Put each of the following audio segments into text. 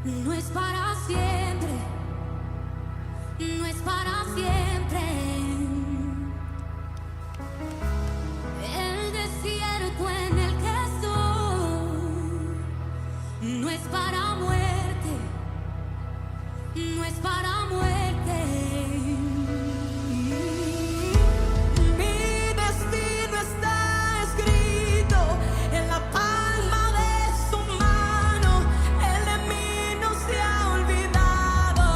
No es para siempre, no es para siempre. El desierto en el que estoy no es para muerte, no es para muerte. Mi destino está escrito en la palma de su mano. Él de mí no se ha olvidado.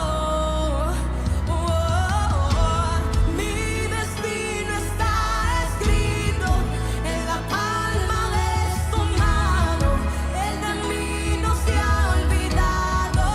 Mi destino está escrito en la palma de su mano. Él de mí no se ha olvidado.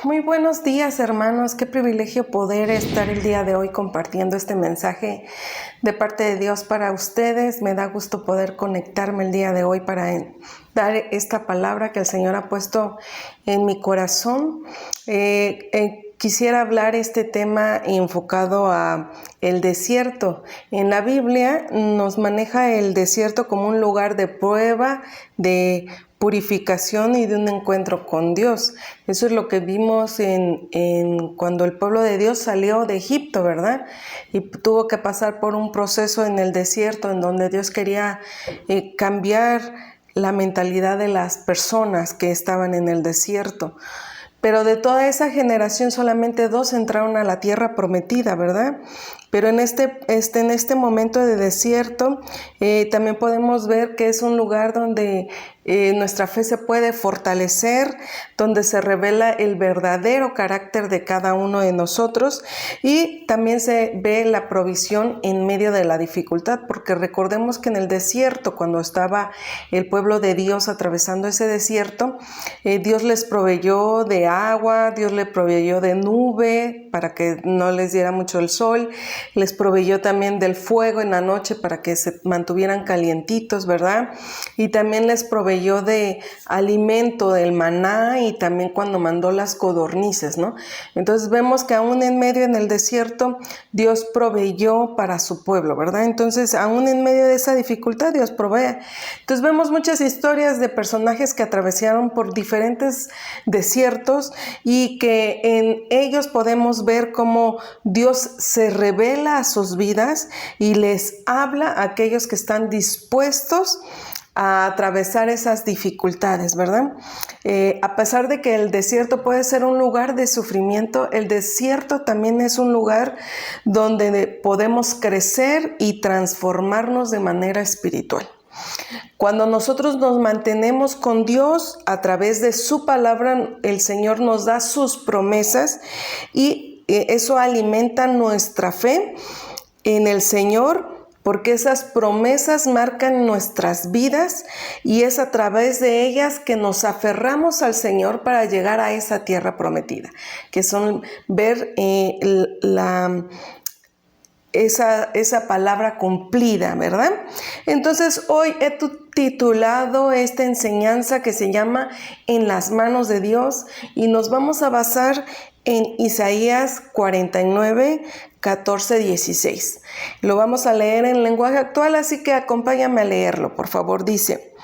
Muy buenos días, hermanos. Qué privilegio poder estar el día de hoy compartiendo este mensaje de parte de Dios para ustedes. Me da gusto poder conectarme el día de hoy para dar esta palabra que el Señor ha puesto en mi corazón. Quisiera hablar este tema enfocado a el desierto. En la Biblia nos maneja el desierto como un lugar de prueba, de purificación y de un encuentro con Dios. Eso es lo que vimos cuando el pueblo de Dios salió de Egipto, ¿verdad? Y tuvo que pasar por un proceso en el desierto en donde Dios quería cambiar la mentalidad de las personas que estaban en el desierto. Pero de toda esa generación solamente 2 entraron a la tierra prometida, ¿verdad? Pero en este momento de desierto también podemos ver que es un lugar donde nuestra fe se puede fortalecer, donde se revela el verdadero carácter de cada uno de nosotros y también se ve la provisión en medio de la dificultad, porque recordemos que en el desierto, cuando estaba el pueblo de Dios atravesando ese desierto, Dios les proveyó de agua, Dios les proveyó de nube para que no les diera mucho el sol, les proveyó también del fuego en la noche para que se mantuvieran calientitos, ¿verdad? Y también les proveyó de alimento, del maná, y también cuando mandó las codornices, ¿no? Entonces vemos que aún en medio en el desierto Dios proveyó para su pueblo, ¿verdad? Entonces aún en medio de esa dificultad Dios provee. Entonces vemos muchas historias de personajes que atravesaron por diferentes desiertos y que en ellos podemos ver cómo Dios se revela a sus vidas y les habla a aquellos que están dispuestos a atravesar esas dificultades, ¿verdad? A pesar de que el desierto puede ser un lugar de sufrimiento, el desierto también es un lugar donde podemos crecer y transformarnos de manera espiritual. Cuando nosotros nos mantenemos con Dios a través de su palabra, el Señor nos da sus promesas y eso alimenta nuestra fe en el Señor, porque esas promesas marcan nuestras vidas y es a través de ellas que nos aferramos al Señor para llegar a esa tierra prometida, que son ver esa palabra cumplida, ¿verdad? Entonces hoy he titulado esta enseñanza que se llama En las manos de Dios y nos vamos a basar en Isaías 49, 14, 16. Lo vamos a leer en lenguaje actual, así que acompáñame a leerlo, por favor. Dice: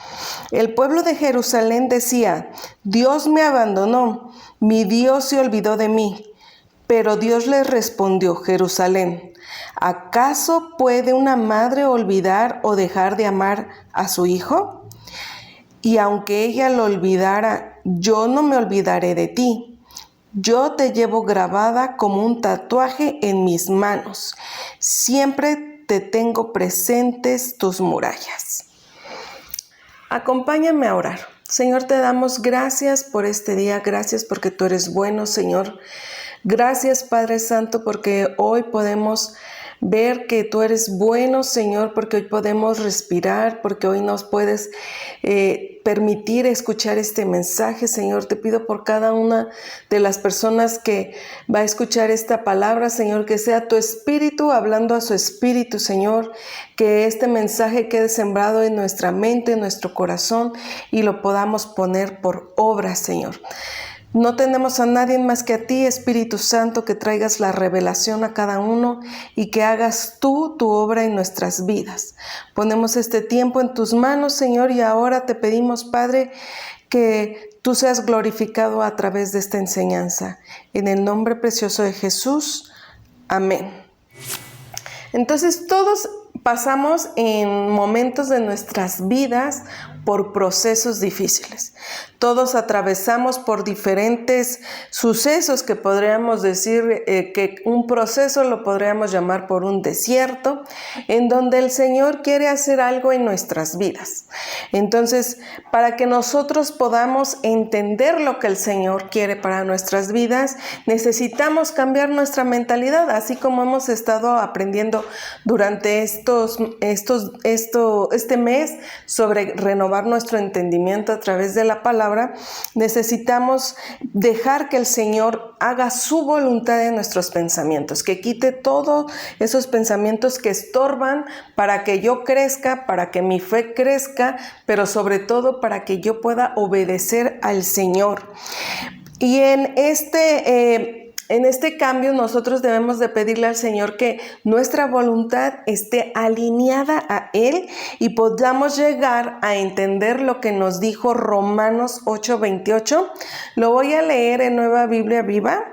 el pueblo de Jerusalén decía, Dios me abandonó, mi Dios se olvidó de mí. Pero Dios les respondió, Jerusalén, ¿acaso puede una madre olvidar o dejar de amar a su hijo? Y aunque ella lo olvidara, yo no me olvidaré de ti. Yo te llevo grabada como un tatuaje en mis manos. Siempre te tengo presentes tus murallas. Acompáñame a orar. Señor, te damos gracias por este día. Gracias porque tú eres bueno, Señor. Gracias, Padre Santo, porque hoy podemos ver que tú eres bueno, Señor, porque hoy podemos respirar, porque hoy nos puedes permitir escuchar este mensaje. Señor, te pido por cada una de las personas que va a escuchar esta palabra, Señor, que sea tu espíritu hablando a su espíritu, Señor, que este mensaje quede sembrado en nuestra mente, en nuestro corazón y lo podamos poner por obra, Señor. No tenemos a nadie más que a ti, Espíritu Santo, que traigas la revelación a cada uno y que hagas tú tu obra en nuestras vidas. Ponemos este tiempo en tus manos, Señor, y ahora te pedimos, Padre, que tú seas glorificado a través de esta enseñanza. En el nombre precioso de Jesús. Amén. Entonces, todos pasamos en momentos de nuestras vidas por procesos difíciles. Todos atravesamos por diferentes sucesos que podríamos decir que un proceso lo podríamos llamar por un desierto, en donde el Señor quiere hacer algo en nuestras vidas. Entonces, para que nosotros podamos entender lo que el Señor quiere para nuestras vidas, necesitamos cambiar nuestra mentalidad, así como hemos estado aprendiendo durante este mes sobre renovar renovar nuestro entendimiento a través de la palabra, necesitamos dejar que el Señor haga su voluntad en nuestros pensamientos, que quite todos esos pensamientos que estorban para que yo crezca, para que mi fe crezca, pero sobre todo para que yo pueda obedecer al Señor. Y en este cambio nosotros debemos de pedirle al Señor que nuestra voluntad esté alineada a Él y podamos llegar a entender lo que nos dijo Romanos 8:28. Lo voy a leer en Nueva Biblia Viva,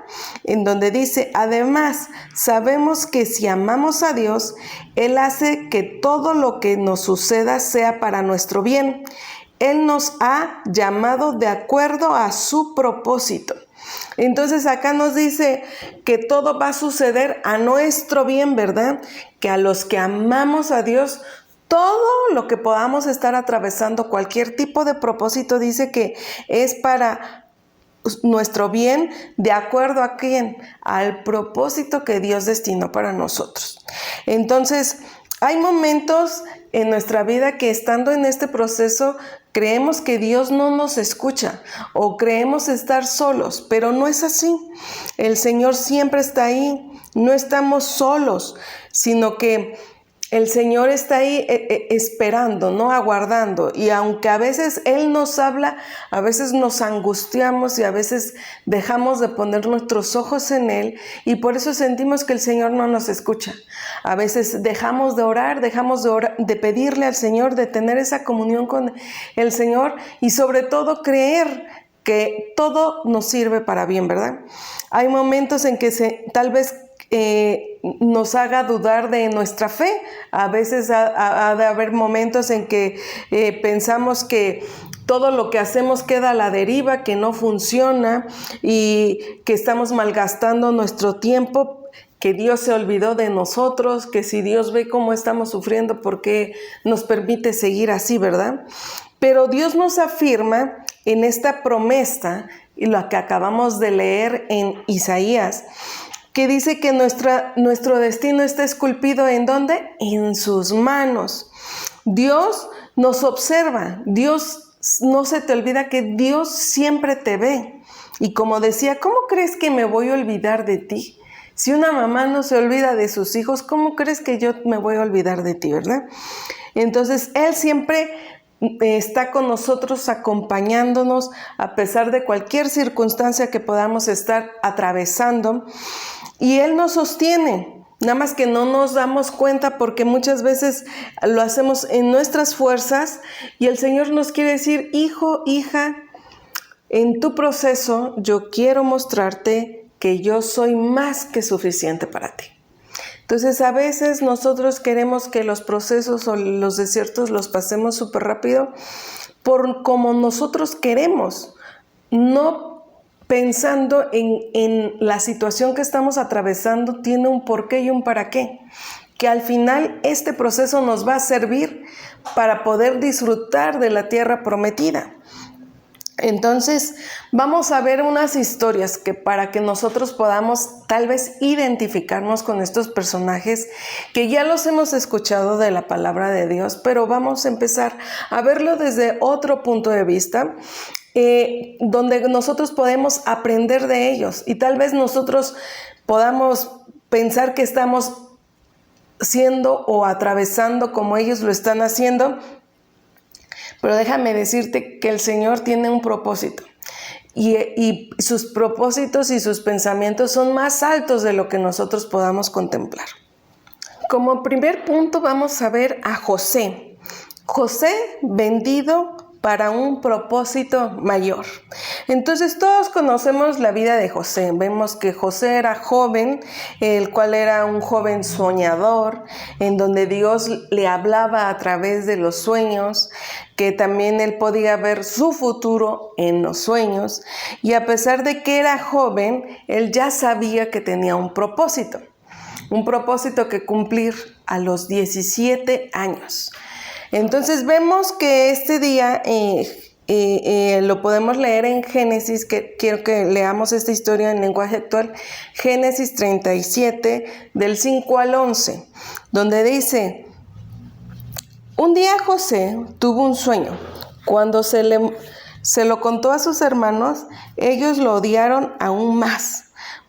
en donde dice: además, sabemos que si amamos a Dios, Él hace que todo lo que nos suceda sea para nuestro bien. Él nos ha llamado de acuerdo a su propósito. Entonces acá nos dice que todo va a suceder a nuestro bien, ¿verdad? Que a los que amamos a Dios, todo lo que podamos estar atravesando, cualquier tipo de propósito, dice que es para nuestro bien, de acuerdo a quién, al propósito que Dios destinó para nosotros. Entonces, hay momentos en nuestra vida que estando en este proceso creemos que Dios no nos escucha o creemos estar solos, pero no es así. El Señor siempre está ahí, no estamos solos, sino que el Señor está ahí esperando, ¿no? Aguardando. Y aunque a veces Él nos habla, a veces nos angustiamos y a veces dejamos de poner nuestros ojos en Él y por eso sentimos que el Señor no nos escucha. A veces dejamos de orar, de pedirle al Señor, de tener esa comunión con el Señor y sobre todo creer que todo nos sirve para bien, ¿verdad? Hay momentos en que tal vez nos haga dudar de nuestra fe. A veces ha de haber momentos en que pensamos que todo lo que hacemos queda a la deriva, que no funciona y que estamos malgastando nuestro tiempo, que Dios se olvidó de nosotros, que si Dios ve cómo estamos sufriendo, ¿por qué nos permite seguir así, verdad? Pero Dios nos afirma en esta promesa, y lo que acabamos de leer en Isaías, que dice que nuestro destino está esculpido ¿en dónde? En sus manos. Dios nos observa, Dios, no se te olvida que Dios siempre te ve. Y como decía, ¿cómo crees que me voy a olvidar de ti? Si una mamá no se olvida de sus hijos, ¿cómo crees que yo me voy a olvidar de ti, verdad? Entonces, Él siempre está con nosotros acompañándonos a pesar de cualquier circunstancia que podamos estar atravesando. Y Él nos sostiene, nada más que no nos damos cuenta porque muchas veces lo hacemos en nuestras fuerzas y el Señor nos quiere decir: hijo, hija, en tu proceso yo quiero mostrarte que yo soy más que suficiente para ti. Entonces a veces nosotros queremos que los procesos o los desiertos los pasemos súper rápido por como nosotros queremos, no pensando en la situación que estamos atravesando, tiene un porqué y un para qué, que al final este proceso nos va a servir para poder disfrutar de la tierra prometida. Entonces vamos a ver unas historias que para que nosotros podamos tal vez identificarnos con estos personajes que ya los hemos escuchado de la palabra de Dios, pero vamos a empezar a verlo desde otro punto de vista, donde nosotros podemos aprender de ellos y tal vez nosotros podamos pensar que estamos siendo o atravesando como ellos lo están haciendo. Pero déjame decirte que el Señor tiene un propósito y sus propósitos y sus pensamientos son más altos de lo que nosotros podamos contemplar. Como primer punto vamos a ver a José. José vendido para un propósito mayor. Entonces todos conocemos la vida de José. Vemos que José era joven, el cual era un joven soñador, en donde Dios le hablaba a través de los sueños, que también él podía ver su futuro en los sueños. Y a pesar de que era joven, él ya sabía que tenía un propósito que cumplir a los 17 años. Entonces vemos que este día lo podemos leer en Génesis, que quiero que leamos esta historia en lenguaje actual, Génesis 37, del 5 al 11, donde dice: un día José tuvo un sueño. Cuando se lo contó a sus hermanos, ellos lo odiaron aún más.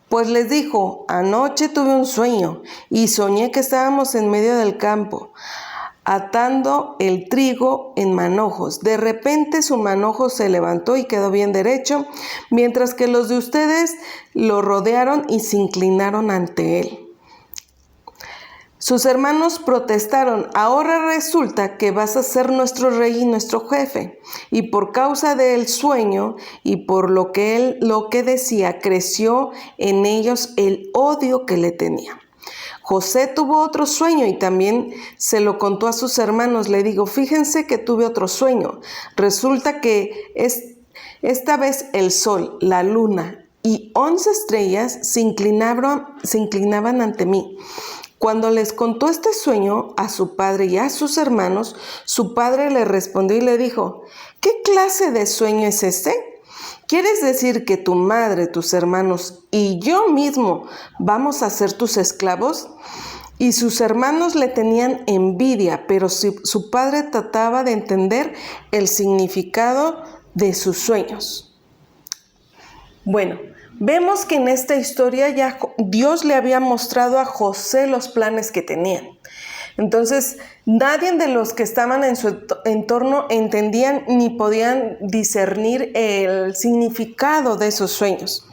Pues les dijo: anoche tuve un sueño y soñé que estábamos en medio del campo, atando el trigo en manojos. De repente su manojo se levantó y quedó bien derecho, mientras que los de ustedes lo rodearon y se inclinaron ante él. Sus hermanos protestaron: ahora resulta que vas a ser nuestro rey y nuestro jefe. Y por causa del sueño y por lo que decía, creció en ellos el odio que le tenían. José tuvo otro sueño y también se lo contó a sus hermanos. Le digo: fíjense que tuve otro sueño. Resulta que esta vez el sol, la luna y 11 estrellas se inclinaban ante mí. Cuando les contó este sueño a su padre y a sus hermanos, su padre le respondió y le dijo: ¿qué clase de sueño es este? ¿Quieres decir que tu madre, tus hermanos y yo mismo vamos a ser tus esclavos? Y sus hermanos le tenían envidia, pero su padre trataba de entender el significado de sus sueños. Bueno, vemos que en esta historia ya Dios le había mostrado a José los planes que tenían. Entonces, nadie de los que estaban en su entorno entendían ni podían discernir el significado de esos sueños.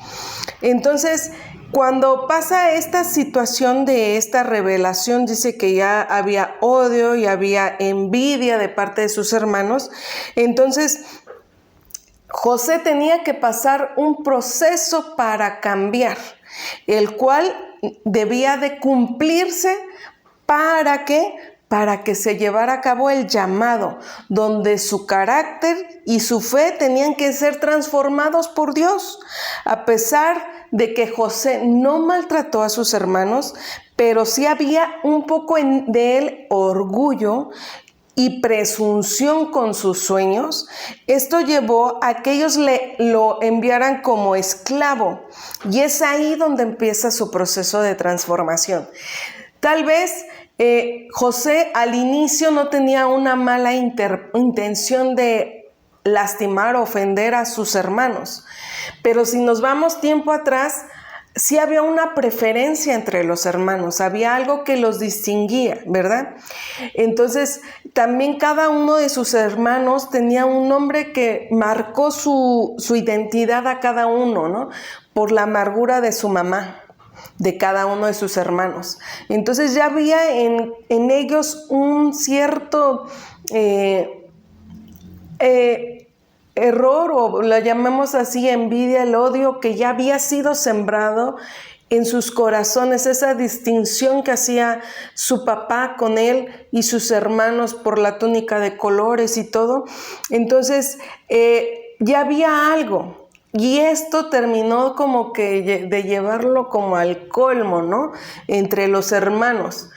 Entonces, cuando pasa esta situación de esta revelación, dice que ya había odio y había envidia de parte de sus hermanos. Entonces, José tenía que pasar un proceso para cambiar, el cual debía de cumplirse para que se llevara a cabo el llamado, donde su carácter y su fe tenían que ser transformados por Dios. A pesar de que José no maltrató a sus hermanos, pero sí había un poco de él orgullo y presunción con sus sueños. Esto llevó a que ellos lo enviaran como esclavo, y es ahí donde empieza su proceso de transformación. Tal vez José al inicio no tenía una mala intención de lastimar o ofender a sus hermanos, pero si nos vamos tiempo atrás, sí había una preferencia entre los hermanos, había algo que los distinguía, ¿verdad? Entonces, también cada uno de sus hermanos tenía un nombre que marcó su identidad a cada uno, ¿no? Por la amargura de su mamá, de cada uno de sus hermanos. Entonces ya había en ellos un cierto error, o lo llamemos así, envidia, el odio que ya había sido sembrado en sus corazones, esa distinción que hacía su papá con él y sus hermanos por la túnica de colores y todo. Entonces ya había algo. Y esto terminó como que de llevarlo como al colmo, ¿no? Entre los hermanos.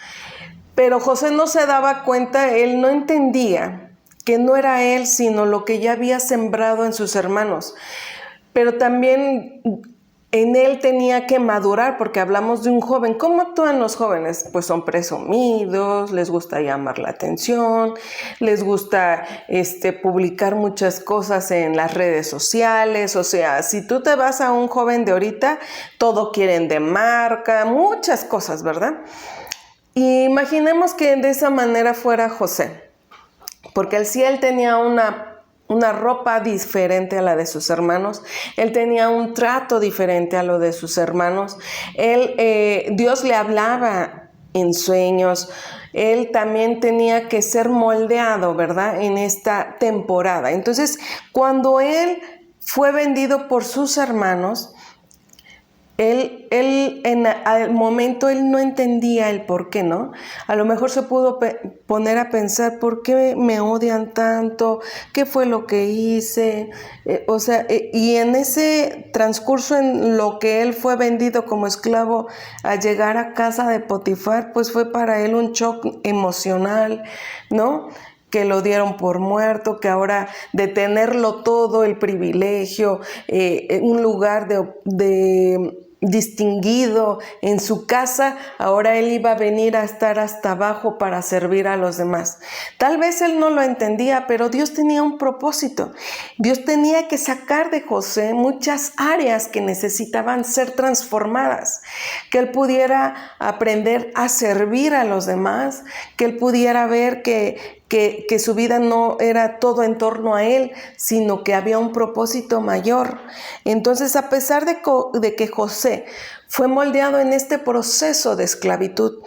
Pero José no se daba cuenta, él no entendía que no era él, sino lo que ya había sembrado en sus hermanos. Pero también en él tenía que madurar, porque hablamos de un joven. ¿Cómo actúan los jóvenes? Pues son presumidos, les gusta llamar la atención, les gusta publicar muchas cosas en las redes sociales. O sea, si tú te vas a un joven de ahorita, todo quieren de marca, muchas cosas, ¿verdad? Y imaginemos que de esa manera fuera José, porque él tenía una ropa diferente a la de sus hermanos, él tenía un trato diferente a lo de sus hermanos, Dios le hablaba en sueños, él también tenía que ser moldeado, ¿verdad?, en esta temporada. Entonces, cuando él fue vendido por sus hermanos, al momento él no entendía el por qué, ¿no? A lo mejor se pudo poner a pensar: ¿por qué me odian tanto? ¿Qué fue lo que hice? Y en ese transcurso en lo que él fue vendido como esclavo a llegar a casa de Potifar, pues fue para él un shock emocional, ¿no? Que lo dieron por muerto, que ahora de tenerlo todo, el privilegio, un lugar de distinguido en su casa, ahora él iba a venir a estar hasta abajo para servir a los demás. Tal vez él no lo entendía, pero Dios tenía un propósito. Dios tenía que sacar de José muchas áreas que necesitaban ser transformadas, que él pudiera aprender a servir a los demás, que él pudiera ver que su vida no era todo en torno a él, sino que había un propósito mayor. Entonces, a pesar de que José fue moldeado en este proceso de esclavitud,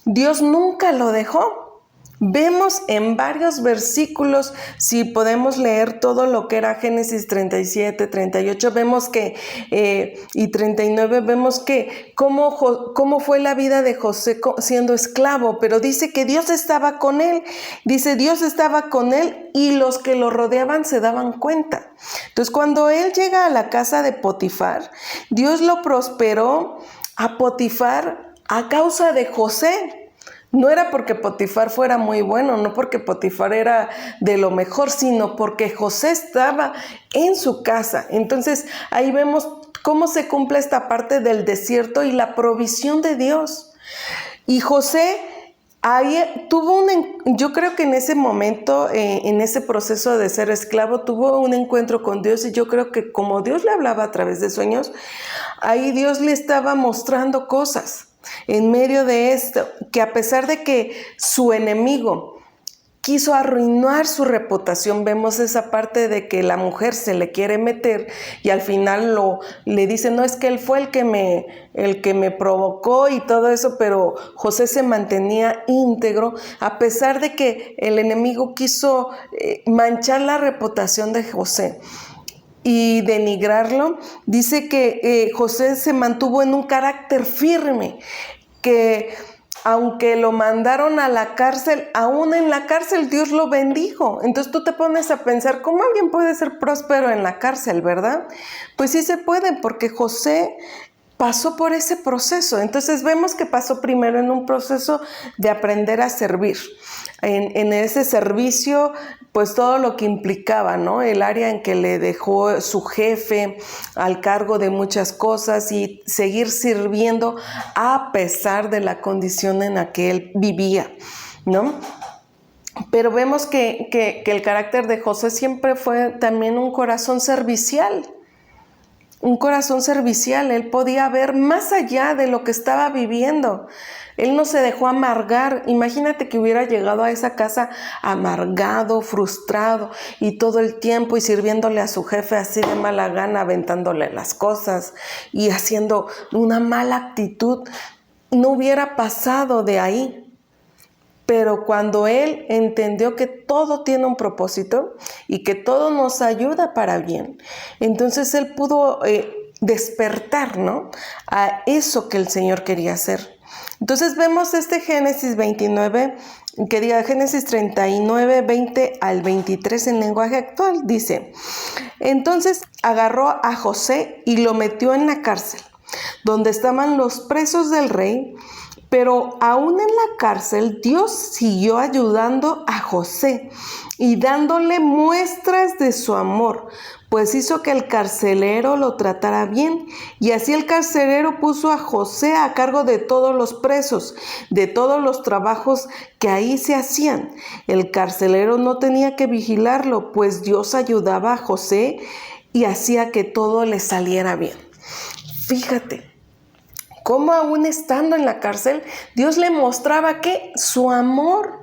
Dios nunca lo dejó. Vemos en varios versículos, si podemos leer todo lo que era Génesis 37, 38, vemos que, y 39, vemos que cómo fue la vida de José siendo esclavo, pero dice que Dios estaba con él, dice Dios estaba con él y los que lo rodeaban se daban cuenta. Entonces cuando él llega a la casa de Potifar, Dios lo prosperó a Potifar a causa de José. No era porque Potifar fuera muy bueno, no porque Potifar era de lo mejor, sino porque José estaba en su casa. Entonces ahí vemos cómo se cumple esta parte del desierto y la provisión de Dios. Y José ahí yo creo que en ese momento, en ese proceso de ser esclavo, tuvo un encuentro con Dios, y yo creo que como Dios le hablaba a través de sueños, ahí Dios le estaba mostrando cosas. En medio de esto, que a pesar de que su enemigo quiso arruinar su reputación, vemos esa parte de que la mujer se le quiere meter y al final le dice, no, es que él fue el que me provocó y todo eso, pero José se mantenía íntegro, a pesar de que el enemigo quiso manchar la reputación de José y denigrarlo. Dice que José se mantuvo en un carácter firme, que aunque lo mandaron a la cárcel, aún en la cárcel Dios lo bendijo. Entonces tú te pones a pensar, ¿cómo alguien puede ser próspero en la cárcel, verdad? Pues sí se puede, porque José pasó por ese proceso. Entonces vemos que pasó primero en un proceso de aprender a servir. En ese servicio, pues todo lo que implicaba, ¿no? El área en que le dejó su jefe al cargo de muchas cosas y seguir sirviendo a pesar de la condición en la que él vivía, ¿no? Pero vemos que el carácter de José siempre fue también un corazón servicial. Un corazón servicial. Él podía ver más allá de lo que estaba viviendo. Él no se dejó amargar. Imagínate que hubiera llegado a esa casa amargado, frustrado y todo el tiempo y sirviéndole a su jefe así de mala gana, aventándole las cosas y haciendo una mala actitud. No hubiera pasado de ahí. Pero cuando él entendió que todo tiene un propósito y que todo nos ayuda para bien, entonces él pudo despertar, ¿no?, a eso que el Señor quería hacer. Entonces vemos este Génesis 29, que diga Génesis 39, 20 al 23 en lenguaje actual. Dice, entonces agarró a José y lo metió en la cárcel, donde estaban los presos del rey. Pero aún en la cárcel, Dios siguió ayudando a José y dándole muestras de su amor, pues hizo que el carcelero lo tratara bien. Y así el carcelero puso a José a cargo de todos los presos, de todos los trabajos que ahí se hacían. El carcelero no tenía que vigilarlo, pues Dios ayudaba a José y hacía que todo le saliera bien. Fíjate cómo aún estando en la cárcel, Dios le mostraba que su amor.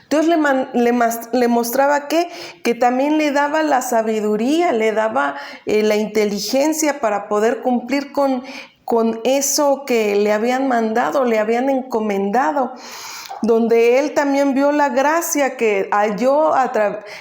Dios le mostraba que también le daba la sabiduría, le daba la inteligencia para poder cumplir con eso que le habían mandado, le habían encomendado. Donde él también vio la gracia que halló,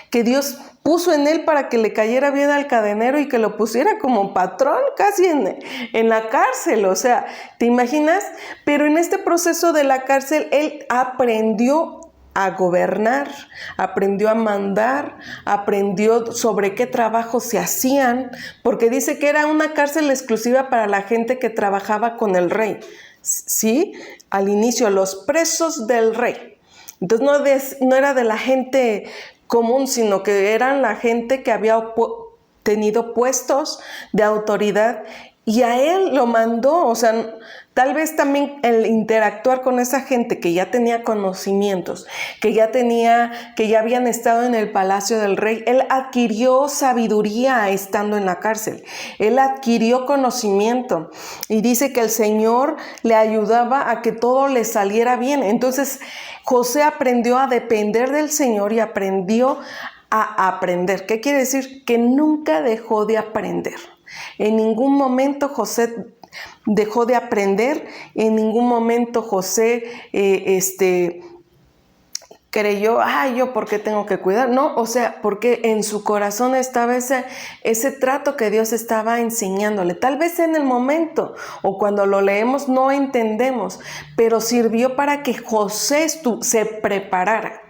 que Dios puso en él para que le cayera bien al cadenero y que lo pusiera como patrón casi en la cárcel. O sea, ¿te imaginas? Pero en este proceso de la cárcel, él aprendió a gobernar, aprendió a mandar, aprendió sobre qué trabajos se hacían, porque dice que era una cárcel exclusiva para la gente que trabajaba con el rey. ¿Sí? Al inicio, los presos del rey. Entonces no era de la gente común, sino que eran la gente que había tenido puestos de autoridad Y a él lo mandó, o sea, tal vez también el interactuar con esa gente que ya tenía conocimientos, que ya habían estado en el palacio del rey, él adquirió sabiduría estando en la cárcel, él adquirió conocimiento y dice que el Señor le ayudaba a que todo le saliera bien. Entonces José aprendió a depender del Señor y aprendió a aprender. ¿Qué quiere decir? Que nunca dejó de aprender. En ningún momento José dejó de aprender, en ningún momento José creyó, ¿yo por qué tengo que cuidar? No, o sea, porque en su corazón estaba ese trato que Dios estaba enseñándole. Tal vez en el momento o cuando lo leemos no entendemos, pero sirvió para que José se preparara.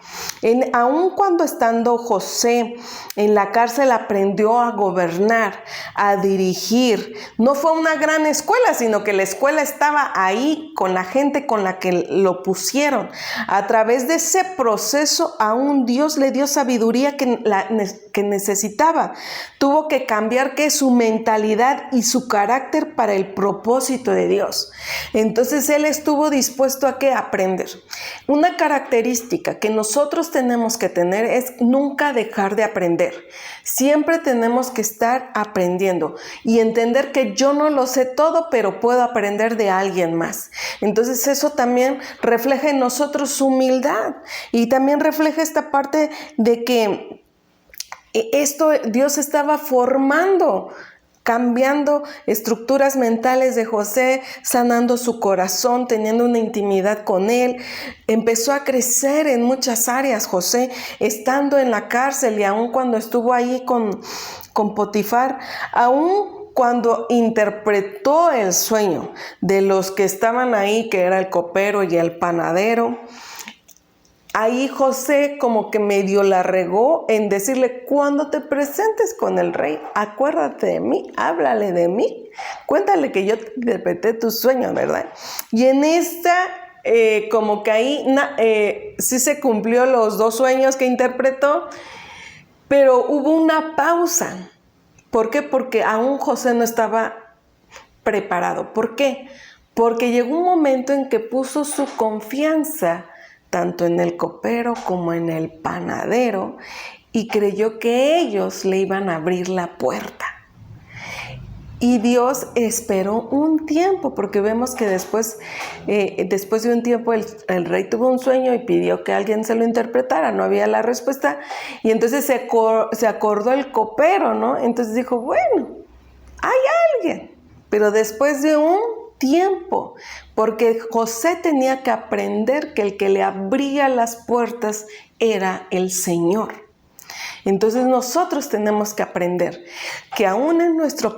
Aun cuando estando José en la cárcel aprendió a gobernar, a dirigir. No fue una gran escuela, sino que la escuela estaba ahí con la gente con la que lo pusieron. A través de ese proceso, aún Dios le dio sabiduría que necesitaba. Tuvo que cambiar su mentalidad y su carácter para el propósito de Dios. Entonces él estuvo dispuesto a aprender. Una característica que nosotros tenemos que tener es nunca dejar de aprender. Siempre tenemos que estar aprendiendo y entender que yo no lo sé todo, pero puedo aprender de alguien más. Entonces eso también refleja en nosotros su humildad y también refleja esta parte de que Dios estaba formando, cambiando estructuras mentales de José, sanando su corazón, teniendo una intimidad con él. Empezó a crecer en muchas áreas José, estando en la cárcel y aún cuando estuvo ahí con Potifar, aún cuando interpretó el sueño de los que estaban ahí, que era el copero y el panadero. Ahí José como que medio la regó en decirle, cuando te presentes con el rey, acuérdate de mí, háblale de mí, cuéntale que yo te interpreté tu sueño, ¿verdad? Y en esta, como que ahí sí se cumplió los 2 sueños que interpretó, pero hubo una pausa. ¿Por qué? Porque aún José no estaba preparado. ¿Por qué? Porque llegó un momento en que puso su confianza tanto en el copero como en el panadero, y creyó que ellos le iban a abrir la puerta. Y Dios esperó un tiempo, porque vemos que después de un tiempo el rey tuvo un sueño y pidió que alguien se lo interpretara, no había la respuesta, y entonces se acordó el copero, ¿no? Entonces dijo, bueno, hay alguien, pero después de un tiempo, porque José tenía que aprender que el que le abría las puertas era el Señor. Entonces nosotros tenemos que aprender que aún en nuestro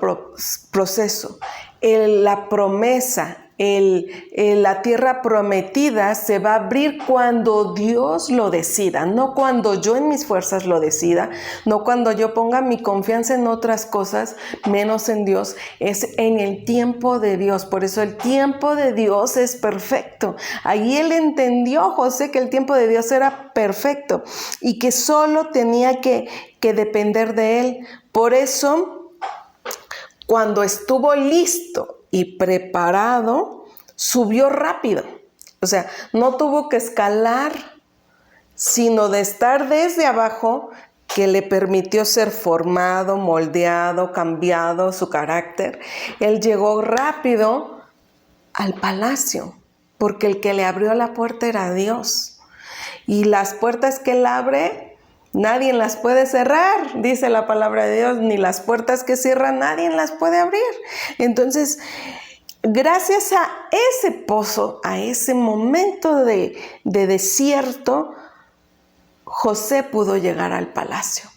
proceso, la promesa, la tierra prometida se va a abrir cuando Dios lo decida, no cuando yo en mis fuerzas lo decida, no cuando yo ponga mi confianza en otras cosas, menos en Dios, es en el tiempo de Dios. Por eso el tiempo de Dios es perfecto. Ahí él entendió, José, que el tiempo de Dios era perfecto y que solo tenía que depender de él. Por eso, cuando estuvo listo y preparado, subió rápido. O sea, no tuvo que escalar, sino de estar desde abajo, que le permitió ser formado, moldeado, cambiado su carácter. Él llegó rápido al palacio, porque el que le abrió la puerta era Dios. Y las puertas que él abre, nadie las puede cerrar, dice la palabra de Dios, ni las puertas que cierran nadie las puede abrir. Entonces, gracias a ese pozo, a ese momento de desierto, José pudo llegar al palacio.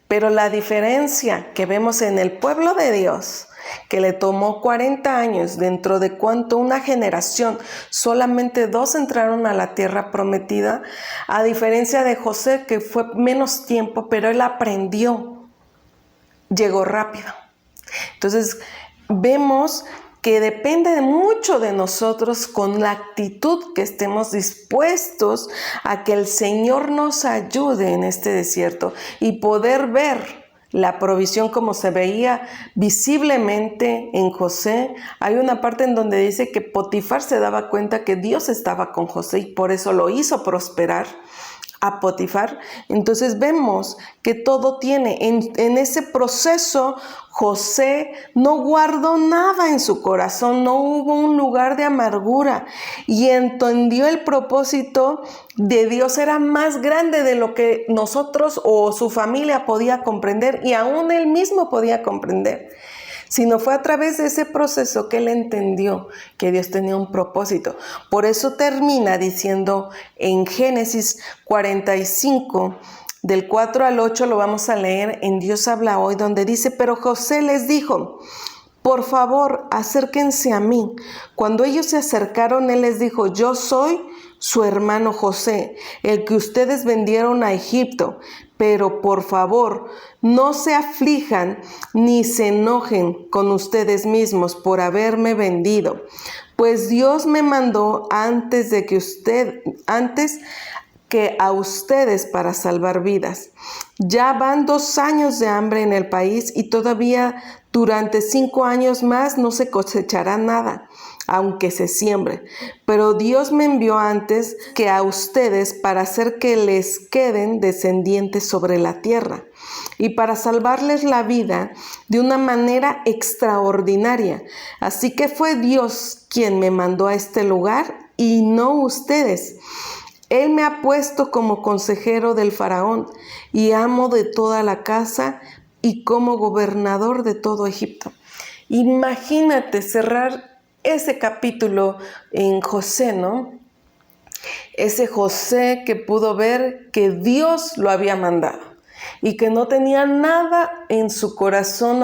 Pero la diferencia que vemos en el pueblo de Dios, que le tomó 40 años, dentro de cuánto una generación, solamente 2 entraron a la tierra prometida, a diferencia de José, que fue menos tiempo, pero él aprendió, llegó rápido. Entonces vemos que depende mucho de nosotros, con la actitud que estemos dispuestos a que el Señor nos ayude en este desierto y poder ver la provisión como se veía visiblemente en José. Hay una parte en donde dice que Potifar se daba cuenta que Dios estaba con José y por eso lo hizo prosperar a Potifar. Entonces vemos que todo tiene, en ese proceso José no guardó nada en su corazón, no hubo un lugar de amargura y entendió el propósito de Dios era más grande de lo que nosotros o su familia podía comprender y aún él mismo podía comprender. Sino fue a través de ese proceso que él entendió que Dios tenía un propósito. Por eso termina diciendo en Génesis 45, del 4 al 8, lo vamos a leer en Dios habla hoy, donde dice, pero José les dijo, por favor, acérquense a mí. Cuando ellos se acercaron, él les dijo, yo soy su hermano José, el que ustedes vendieron a Egipto. Pero por favor, no se aflijan ni se enojen con ustedes mismos por haberme vendido, pues Dios me mandó antes que a ustedes para salvar vidas. Ya van 2 años de hambre en el país y todavía durante 5 años más no se cosechará nada, aunque se siembre. Pero Dios me envió antes que a ustedes para hacer que les queden descendientes sobre la tierra y para salvarles la vida de una manera extraordinaria. Así que fue Dios quien me mandó a este lugar y no ustedes. Él me ha puesto como consejero del faraón y amo de toda la casa y como gobernador de todo Egipto. Imagínate cerrar ese capítulo en José, ¿no? Ese José que pudo ver que Dios lo había mandado y que no tenía nada en su corazón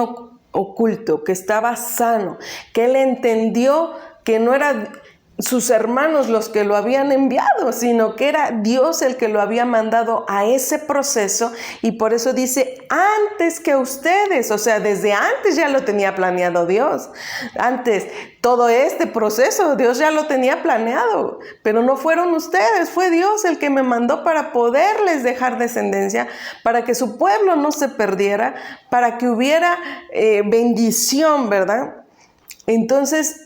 oculto, que estaba sano, que él entendió que no era sus hermanos los que lo habían enviado, sino que era Dios el que lo había mandado a ese proceso y por eso dice antes que ustedes, o sea, desde antes ya lo tenía planeado Dios. Antes, todo este proceso Dios ya lo tenía planeado, pero no fueron ustedes, fue Dios el que me mandó para poderles dejar descendencia, para que su pueblo no se perdiera, para que hubiera bendición, ¿verdad? Entonces,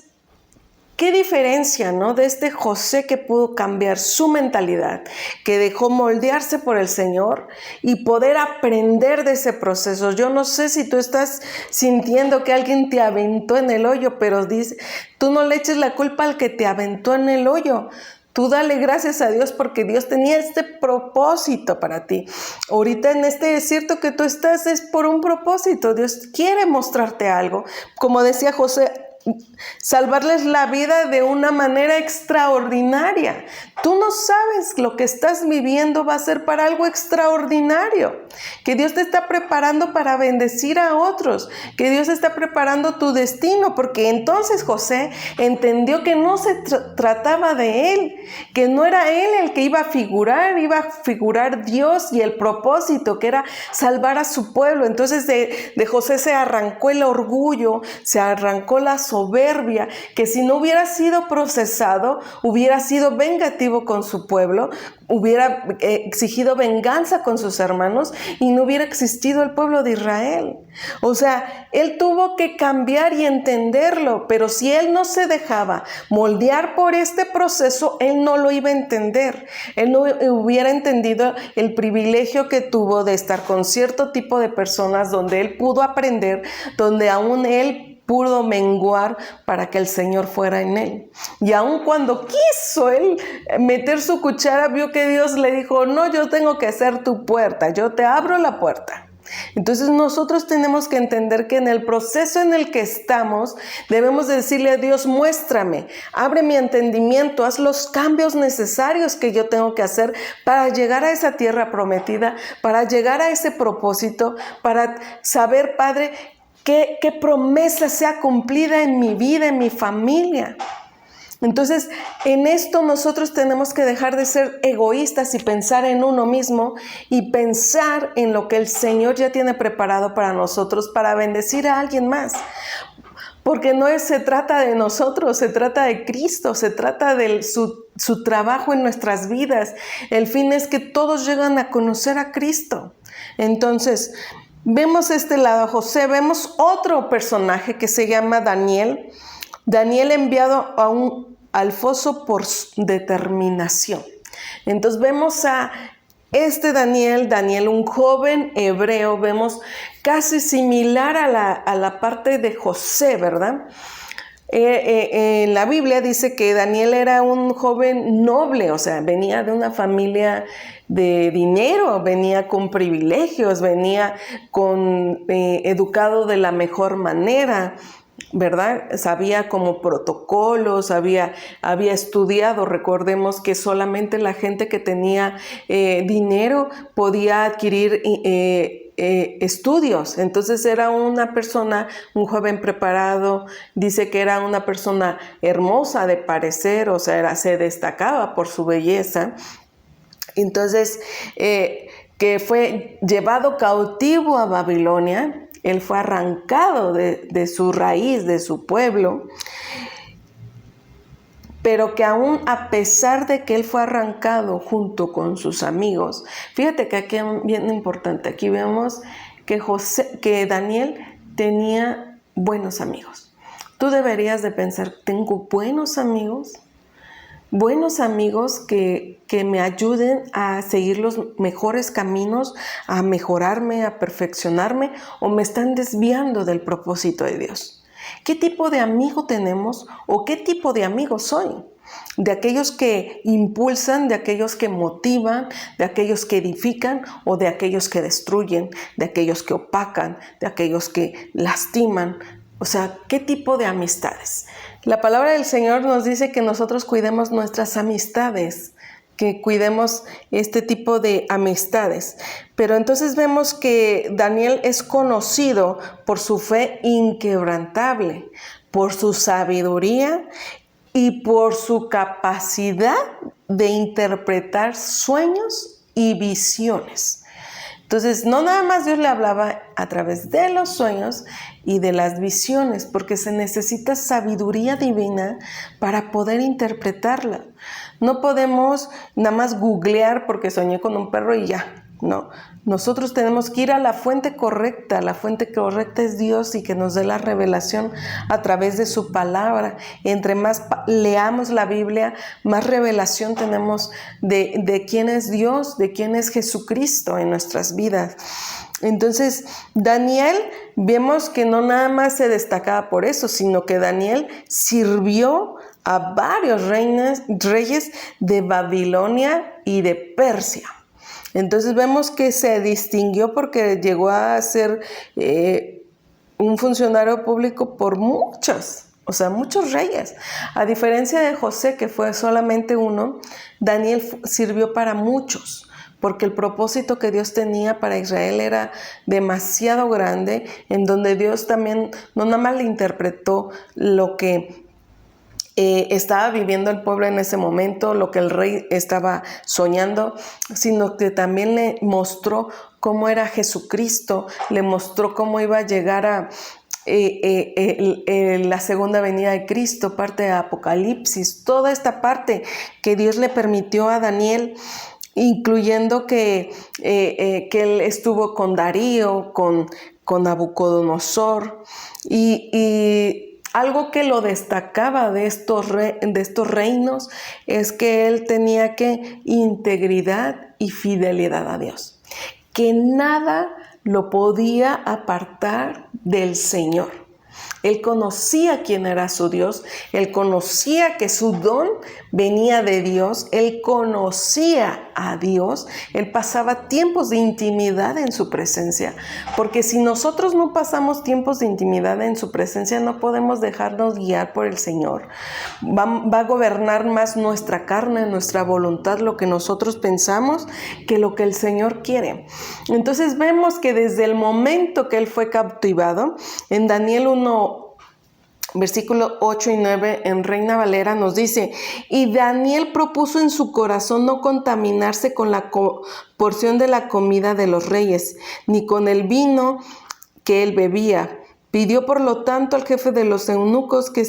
qué diferencia, ¿no? De este José que pudo cambiar su mentalidad, que dejó moldearse por el Señor y poder aprender de ese proceso. Yo no sé si tú estás sintiendo que alguien te aventó en el hoyo, pero dice, tú no le eches la culpa al que te aventó en el hoyo. Tú dale gracias a Dios porque Dios tenía este propósito para ti. Ahorita en este desierto que tú estás es por un propósito. Dios quiere mostrarte algo. Como decía José, salvarles la vida de una manera extraordinaria. Tú no sabes lo que estás viviendo va a ser para algo extraordinario, que Dios te está preparando para bendecir a otros, que Dios está preparando tu destino, porque entonces José entendió que no se trataba de él, que no era él el que iba a figurar Dios y el propósito que era salvar a su pueblo. Entonces de José se arrancó el orgullo, se arrancó la soberbia, que si no hubiera sido procesado, hubiera sido vengativo con su pueblo, hubiera exigido venganza con sus hermanos y no hubiera existido el pueblo de Israel. O sea, él tuvo que cambiar y entenderlo, pero si él no se dejaba moldear por este proceso, él no lo iba a entender. Él no hubiera entendido el privilegio que tuvo de estar con cierto tipo de personas donde él pudo aprender, donde aún él pudo menguar para que el Señor fuera en él. Y aun cuando quiso él meter su cuchara, vio que Dios le dijo, no, yo tengo que ser tu puerta, yo te abro la puerta. Entonces nosotros tenemos que entender que en el proceso en el que estamos, debemos decirle a Dios, muéstrame, abre mi entendimiento, haz los cambios necesarios que yo tengo que hacer para llegar a esa tierra prometida, para llegar a ese propósito, para saber, Padre, ¿qué promesa sea cumplida en mi vida, en mi familia? Entonces, en esto nosotros tenemos que dejar de ser egoístas y pensar en uno mismo y pensar en lo que el Señor ya tiene preparado para nosotros, para bendecir a alguien más. Porque no se trata de nosotros, se trata de Cristo, se trata de su trabajo en nuestras vidas. El fin es que todos llegan a conocer a Cristo. Entonces, vemos este lado a José, vemos otro personaje que se llama Daniel. Daniel enviado al foso por determinación. Entonces vemos a este Daniel, un joven hebreo, vemos casi similar a la parte de José, ¿verdad? En la Biblia dice que Daniel era un joven noble, o sea, venía de una familia de dinero, venía con privilegios, venía educado de la mejor manera, ¿verdad? Sabía como protocolos, había estudiado. Recordemos que solamente la gente que tenía dinero podía adquirir estudios. Entonces era una persona, un joven preparado. Dice que era una persona hermosa de parecer, o sea, se destacaba por su belleza. Entonces, que fue llevado cautivo a Babilonia. Él fue arrancado de su raíz, de su pueblo, pero que aún a pesar de que él fue arrancado junto con sus amigos, fíjate que aquí es bien importante, aquí vemos que Daniel tenía buenos amigos. Tú deberías de pensar, ¿tengo buenos amigos? Buenos amigos que me ayuden a seguir los mejores caminos, a mejorarme, a perfeccionarme, o me están desviando del propósito de Dios. ¿Qué tipo de amigo tenemos o qué tipo de amigo soy? ¿De aquellos que impulsan, de aquellos que motivan, de aquellos que edifican o de aquellos que destruyen, de aquellos que opacan, de aquellos que lastiman? O sea, ¿qué tipo de amistades? La palabra del Señor nos dice que nosotros cuidemos nuestras amistades, que cuidemos este tipo de amistades. Pero entonces vemos que Daniel es conocido por su fe inquebrantable, por su sabiduría y por su capacidad de interpretar sueños y visiones. Entonces, no nada más Dios le hablaba a través de los sueños y de las visiones, porque se necesita sabiduría divina para poder interpretarla. No podemos nada más googlear porque soñé con un perro y ya. No, nosotros tenemos que ir a la fuente correcta. La fuente correcta es Dios y que nos dé la revelación a través de su palabra. Entre más leamos la Biblia, más revelación tenemos de quién es Dios, de quién es Jesucristo en nuestras vidas. Entonces, Daniel, vemos que no nada más se destacaba por eso, sino que Daniel sirvió a varios reyes de Babilonia y de Persia. Entonces vemos que se distinguió porque llegó a ser un funcionario público por muchos reyes. A diferencia de José, que fue solamente uno, Daniel sirvió para muchos, porque el propósito que Dios tenía para Israel era demasiado grande, en donde Dios también no nada más le interpretó lo que estaba viviendo el pueblo en ese momento, lo que el rey estaba soñando, sino que también le mostró cómo era Jesucristo, le mostró cómo iba a llegar a la segunda venida de Cristo, parte de Apocalipsis, toda esta parte que Dios le permitió a Daniel, incluyendo que él estuvo con Darío, con Nabucodonosor, y algo que lo destacaba de estos reinos es que él tenía integridad y fidelidad a Dios, que nada lo podía apartar del Señor. Él conocía quién era su Dios, él conocía que su don venía de Dios, él conocía a Dios, él pasaba tiempos de intimidad en su presencia, porque si nosotros no pasamos tiempos de intimidad en su presencia, no podemos dejarnos guiar por el Señor. Va a gobernar más nuestra carne, nuestra voluntad, lo que nosotros pensamos, que lo que el Señor quiere. Entonces vemos que desde el momento que él fue cautivado, en Daniel 1, versículo 8 y 9 en Reina Valera nos dice: y Daniel propuso en su corazón no contaminarse con la porción de la comida de los reyes, ni con el vino que él bebía, Pidió por lo tanto al jefe de los eunucos que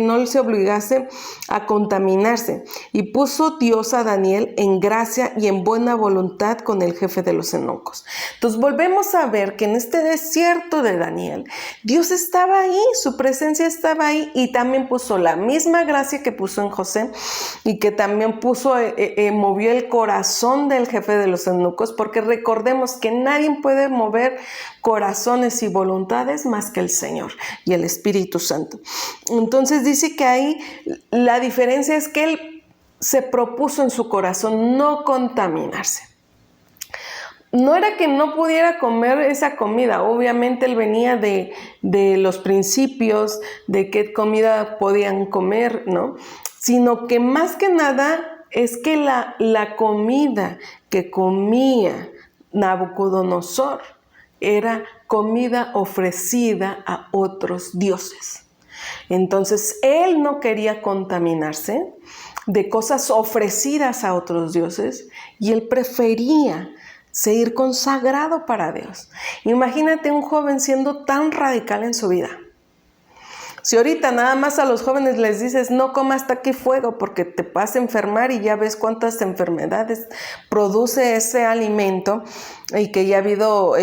no se obligase a contaminarse, y puso Dios a Daniel en gracia y en buena voluntad con el jefe de los eunucos. Entonces volvemos a ver que en este desierto de Daniel, Dios estaba ahí, su presencia estaba ahí, y también puso la misma gracia que puso en José, y que también movió el corazón del jefe de los eunucos, porque recordemos que nadie puede mover corazones y voluntades más que el Señor y el Espíritu Santo. Entonces dice que ahí la diferencia es que él se propuso en su corazón no contaminarse. No era que no pudiera comer esa comida, obviamente él venía de los principios de qué comida podían comer, ¿no? Sino que más que nada es que la comida que comía Nabucodonosor era comida ofrecida a otros dioses. Entonces, él no quería contaminarse de cosas ofrecidas a otros dioses, y él prefería seguir consagrado para Dios. Imagínate un joven siendo tan radical en su vida. Si ahorita nada más a los jóvenes les dices, no comas aquí fuego porque te vas a enfermar, y ya ves cuántas enfermedades produce ese alimento, y que ya ha habido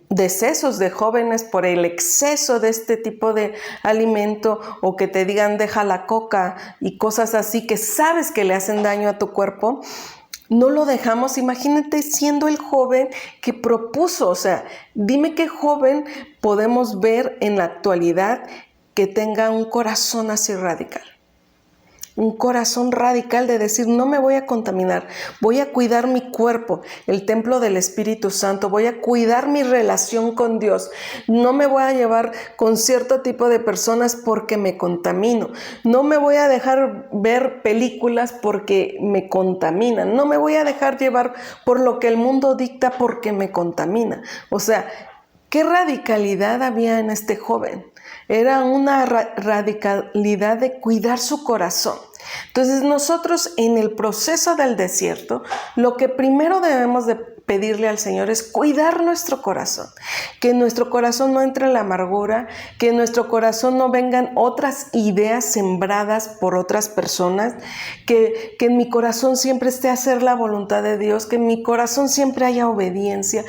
decesos de jóvenes por el exceso de este tipo de alimento, o que te digan deja la coca y cosas así que sabes que le hacen daño a tu cuerpo, no lo dejamos. Imagínate siendo el joven que propuso, o sea, dime qué joven podemos ver en la actualidad que tenga un corazón así radical. Un corazón radical de decir, no me voy a contaminar, voy a cuidar mi cuerpo, el templo del Espíritu Santo, voy a cuidar mi relación con Dios, no me voy a llevar con cierto tipo de personas porque me contamino, no me voy a dejar ver películas porque me contaminan, no me voy a dejar llevar por lo que el mundo dicta porque me contamina. O sea, ¿qué radicalidad había en este joven? Era una radicalidad de cuidar su corazón. Entonces nosotros en el proceso del desierto, lo que primero debemos de pedirle al Señor es cuidar nuestro corazón, que en nuestro corazón no entre la amargura, que en nuestro corazón no vengan otras ideas sembradas por otras personas, que en mi corazón siempre esté hacer la voluntad de Dios, que en mi corazón siempre haya obediencia,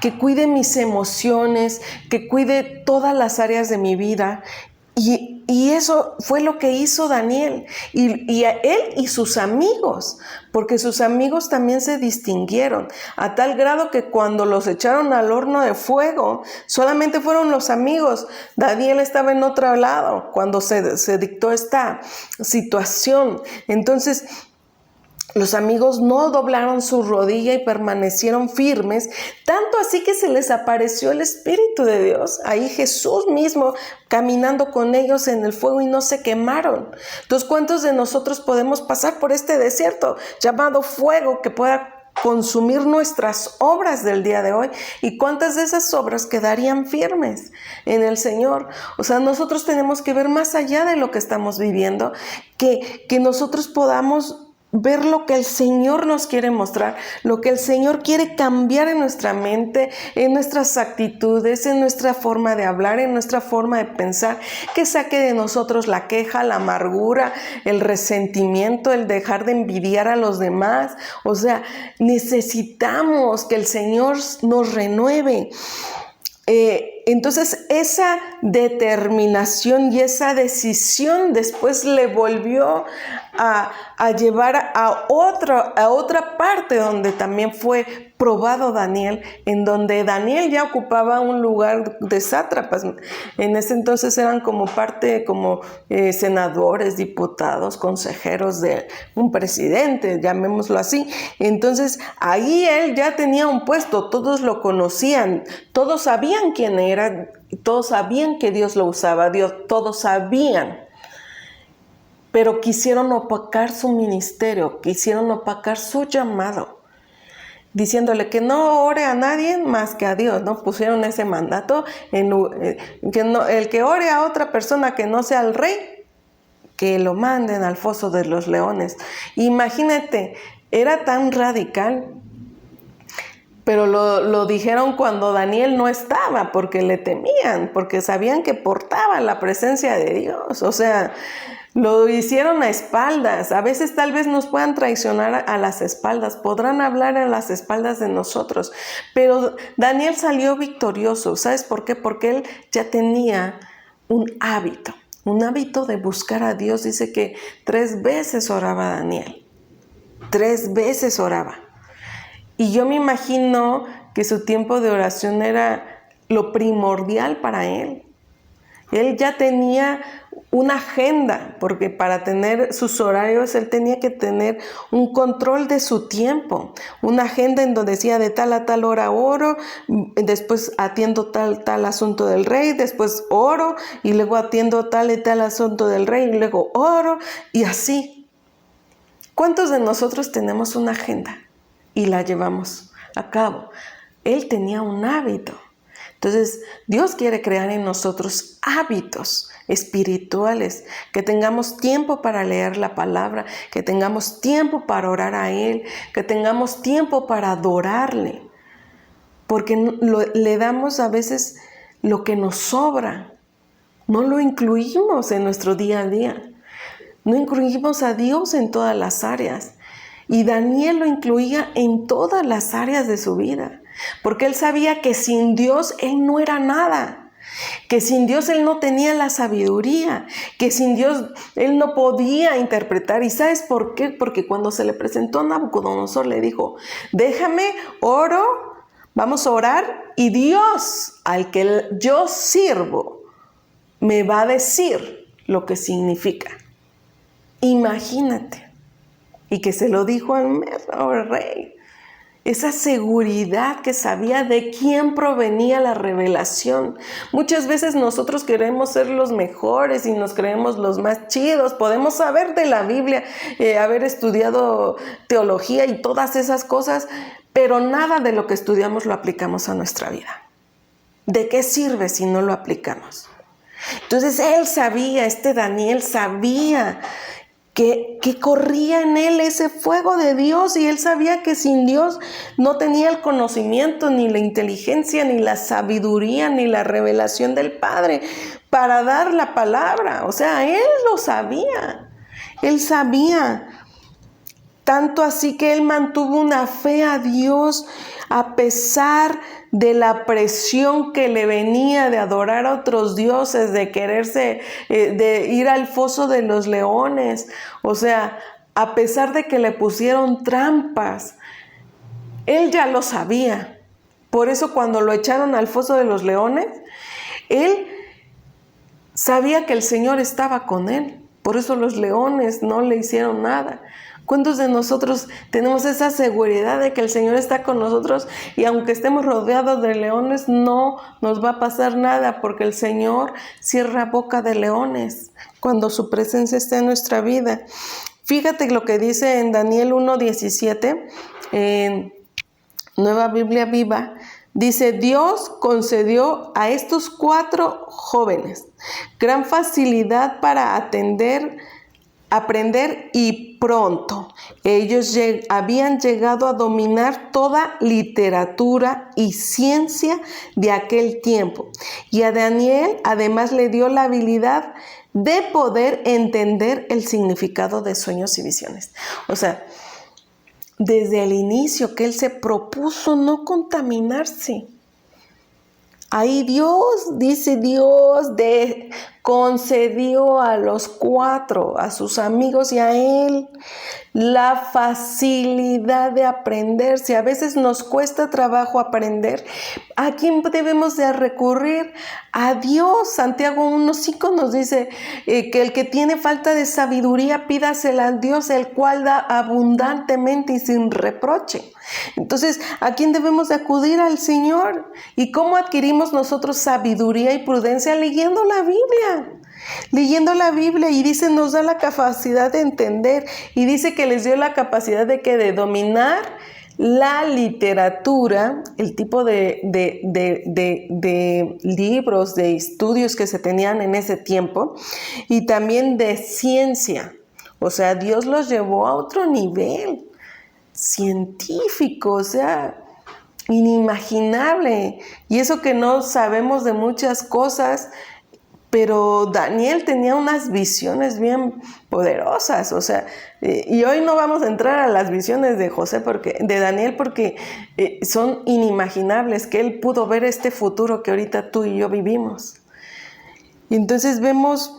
que cuide mis emociones, que cuide todas las áreas de mi vida. Y eso fue lo que hizo Daniel, y a él y sus amigos, porque sus amigos también se distinguieron, a tal grado que cuando los echaron al horno de fuego, solamente fueron los amigos. Daniel estaba en otro lado cuando se dictó esta situación. Entonces, los amigos no doblaron su rodilla y permanecieron firmes, tanto así que se les apareció el Espíritu de Dios, ahí Jesús mismo caminando con ellos en el fuego, y no se quemaron. Entonces, ¿cuántos de nosotros podemos pasar por este desierto llamado fuego que pueda consumir nuestras obras del día de hoy? ¿Y cuántas de esas obras quedarían firmes en el Señor? O sea, nosotros tenemos que ver más allá de lo que estamos viviendo, que nosotros podamos ver lo que el Señor nos quiere mostrar, lo que el Señor quiere cambiar en nuestra mente, en nuestras actitudes, en nuestra forma de hablar, en nuestra forma de pensar, que saque de nosotros la queja, la amargura, el resentimiento, el dejar de envidiar a los demás. O sea, necesitamos que el Señor nos renueve. Entonces esa determinación y esa decisión después le volvió a llevar a otra parte donde también fue probado Daniel, en donde Daniel ya ocupaba un lugar de sátrapas. En ese entonces eran como parte, senadores, diputados, consejeros de un presidente, llamémoslo así. Entonces ahí él ya tenía un puesto, todos lo conocían, todos sabían quién era, todos sabían que Dios lo usaba, todos sabían. Pero quisieron opacar su ministerio, quisieron opacar su llamado, diciéndole que no ore a nadie más que a Dios, ¿no? Pusieron ese mandato, el que ore a otra persona que no sea el rey, que lo manden al foso de los leones. Imagínate, era tan radical. Pero lo dijeron cuando Daniel no estaba, porque le temían, porque sabían que portaba la presencia de Dios. O sea, lo hicieron a espaldas. A veces tal vez nos puedan traicionar a las espaldas, podrán hablar a las espaldas de nosotros. Pero Daniel salió victorioso. ¿Sabes por qué? Porque él ya tenía un hábito de buscar a Dios. Dice que 3 veces oraba Daniel. 3 veces oraba. Y yo me imagino que su tiempo de oración era lo primordial para él. Él ya tenía una agenda, porque para tener sus horarios él tenía que tener un control de su tiempo. Una agenda en donde decía de tal a tal hora oro, después atiendo tal asunto del rey, después oro y luego atiendo tal y tal asunto del rey y luego oro y así. ¿Cuántos de nosotros tenemos una agenda y la llevamos a cabo? Él tenía un hábito. Entonces, Dios quiere crear en nosotros hábitos espirituales, que tengamos tiempo para leer la palabra, que tengamos tiempo para orar a Él, que tengamos tiempo para adorarle, porque le damos a veces lo que nos sobra, no lo incluimos en nuestro día a día, no incluimos a Dios en todas las áreas. Y Daniel lo incluía en todas las áreas de su vida, porque él sabía que sin Dios él no era nada, que sin Dios él no tenía la sabiduría, que sin Dios él no podía interpretar. ¿Y sabes por qué? Porque cuando se le presentó a Nabucodonosor le dijo, déjame, oro, vamos a orar y Dios al que yo sirvo me va a decir lo que significa. Imagínate. Y que se lo dijo al rey. Esa seguridad que sabía de quién provenía la revelación. Muchas veces nosotros queremos ser los mejores y nos creemos los más chidos. Podemos saber de la Biblia, haber estudiado teología y todas esas cosas, pero nada de lo que estudiamos lo aplicamos a nuestra vida. ¿De qué sirve si no lo aplicamos? Entonces él sabía, Daniel sabía que corría en él ese fuego de Dios, y él sabía que sin Dios no tenía el conocimiento, ni la inteligencia, ni la sabiduría, ni la revelación del Padre para dar la palabra. O sea, él lo sabía, él sabía. Tanto así que él mantuvo una fe a Dios a pesar de la presión que le venía de adorar a otros dioses, de quererse, de ir al foso de los leones. O sea, a pesar de que le pusieron trampas, él ya lo sabía. Por eso cuando lo echaron al foso de los leones, él sabía que el Señor estaba con él. Por eso los leones no le hicieron nada. ¿Cuántos de nosotros tenemos esa seguridad de que el Señor está con nosotros y aunque estemos rodeados de leones no nos va a pasar nada, porque el Señor cierra boca de leones cuando su presencia está en nuestra vida? Fíjate lo que dice en Daniel 1:17, en Nueva Biblia Viva. Dice, Dios concedió a estos 4 jóvenes gran facilidad para aprender y pronto. Ellos habían llegado a dominar toda literatura y ciencia de aquel tiempo. Y a Daniel además le dio la habilidad de poder entender el significado de sueños y visiones. O sea, desde el inicio que él se propuso no contaminarse. Ahí Dios concedió a los 4, a sus amigos y a él, la facilidad de aprender. Si a veces nos cuesta trabajo aprender, ¿a quién debemos de recurrir? A Dios. Santiago 1:5 nos dice que el que tiene falta de sabiduría, pídasela a Dios, el cual da abundantemente y sin reproche. Entonces, ¿a quién debemos de acudir? Al Señor. ¿Y cómo adquirimos nosotros sabiduría y prudencia? Leyendo la Biblia. Leyendo la Biblia, y dice, nos da la capacidad de entender, y dice que les dio la capacidad de dominar la literatura, el tipo de libros, de estudios que se tenían en ese tiempo, y también de ciencia. O sea, Dios los llevó a otro nivel científico. O sea, inimaginable. Y eso que no sabemos de muchas cosas, pero Daniel tenía unas visiones bien poderosas, o sea, y hoy no vamos a entrar a las visiones de Daniel porque son inimaginables, que él pudo ver este futuro que ahorita tú y yo vivimos. Y entonces vemos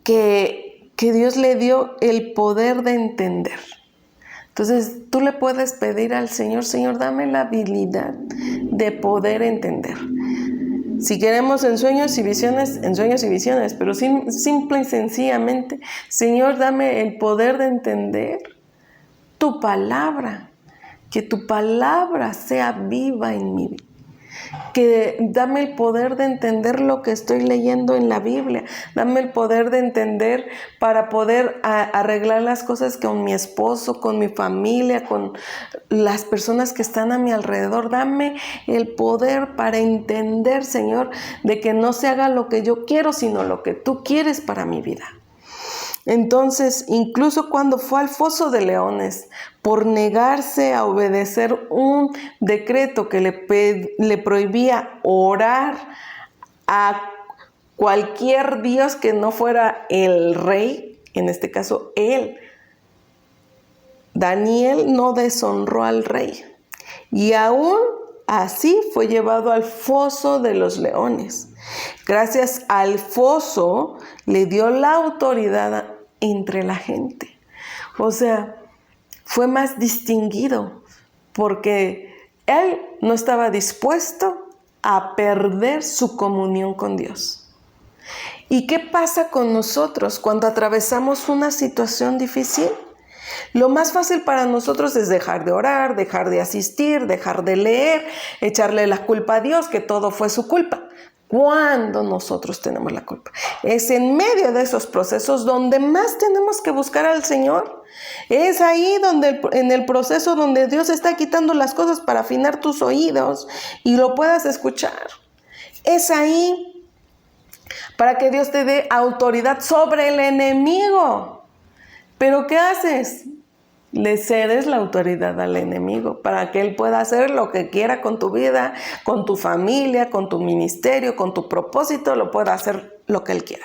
que Dios le dio el poder de entender. Entonces tú le puedes pedir al Señor, Señor, dame la habilidad de poder entender. Si queremos en sueños y visiones, pero simple y sencillamente, Señor, dame el poder de entender tu palabra, que tu palabra sea viva en mi vida. Que dame el poder de entender lo que estoy leyendo en la Biblia. Dame el poder de entender para poder arreglar las cosas con mi esposo, con mi familia, con las personas que están a mi alrededor. Dame el poder para entender, Señor, de que no se haga lo que yo quiero, sino lo que tú quieres para mi vida. Entonces, incluso cuando fue al foso de leones, por negarse a obedecer un decreto que le prohibía orar a cualquier dios que no fuera el rey, en este caso él, Daniel no deshonró al rey. Y aún así fue llevado al foso de los leones. Gracias al foso le dio la autoridad entre la gente. O sea, fue más distinguido porque él no estaba dispuesto a perder su comunión con Dios. ¿Y qué pasa con nosotros cuando atravesamos una situación difícil? Lo más fácil para nosotros es dejar de orar, dejar de asistir, dejar de leer, echarle la culpa a Dios, que todo fue su culpa. ¿Cuándo nosotros tenemos la culpa? Es en medio de esos procesos donde más tenemos que buscar al Señor. Es ahí donde, en el proceso donde Dios está quitando las cosas para afinar tus oídos y lo puedas escuchar. Es ahí para que Dios te dé autoridad sobre el enemigo. ¿Pero qué haces? Le cedes la autoridad al enemigo para que él pueda hacer lo que quiera con tu vida, con tu familia, con tu ministerio, con tu propósito, lo pueda hacer lo que él quiera.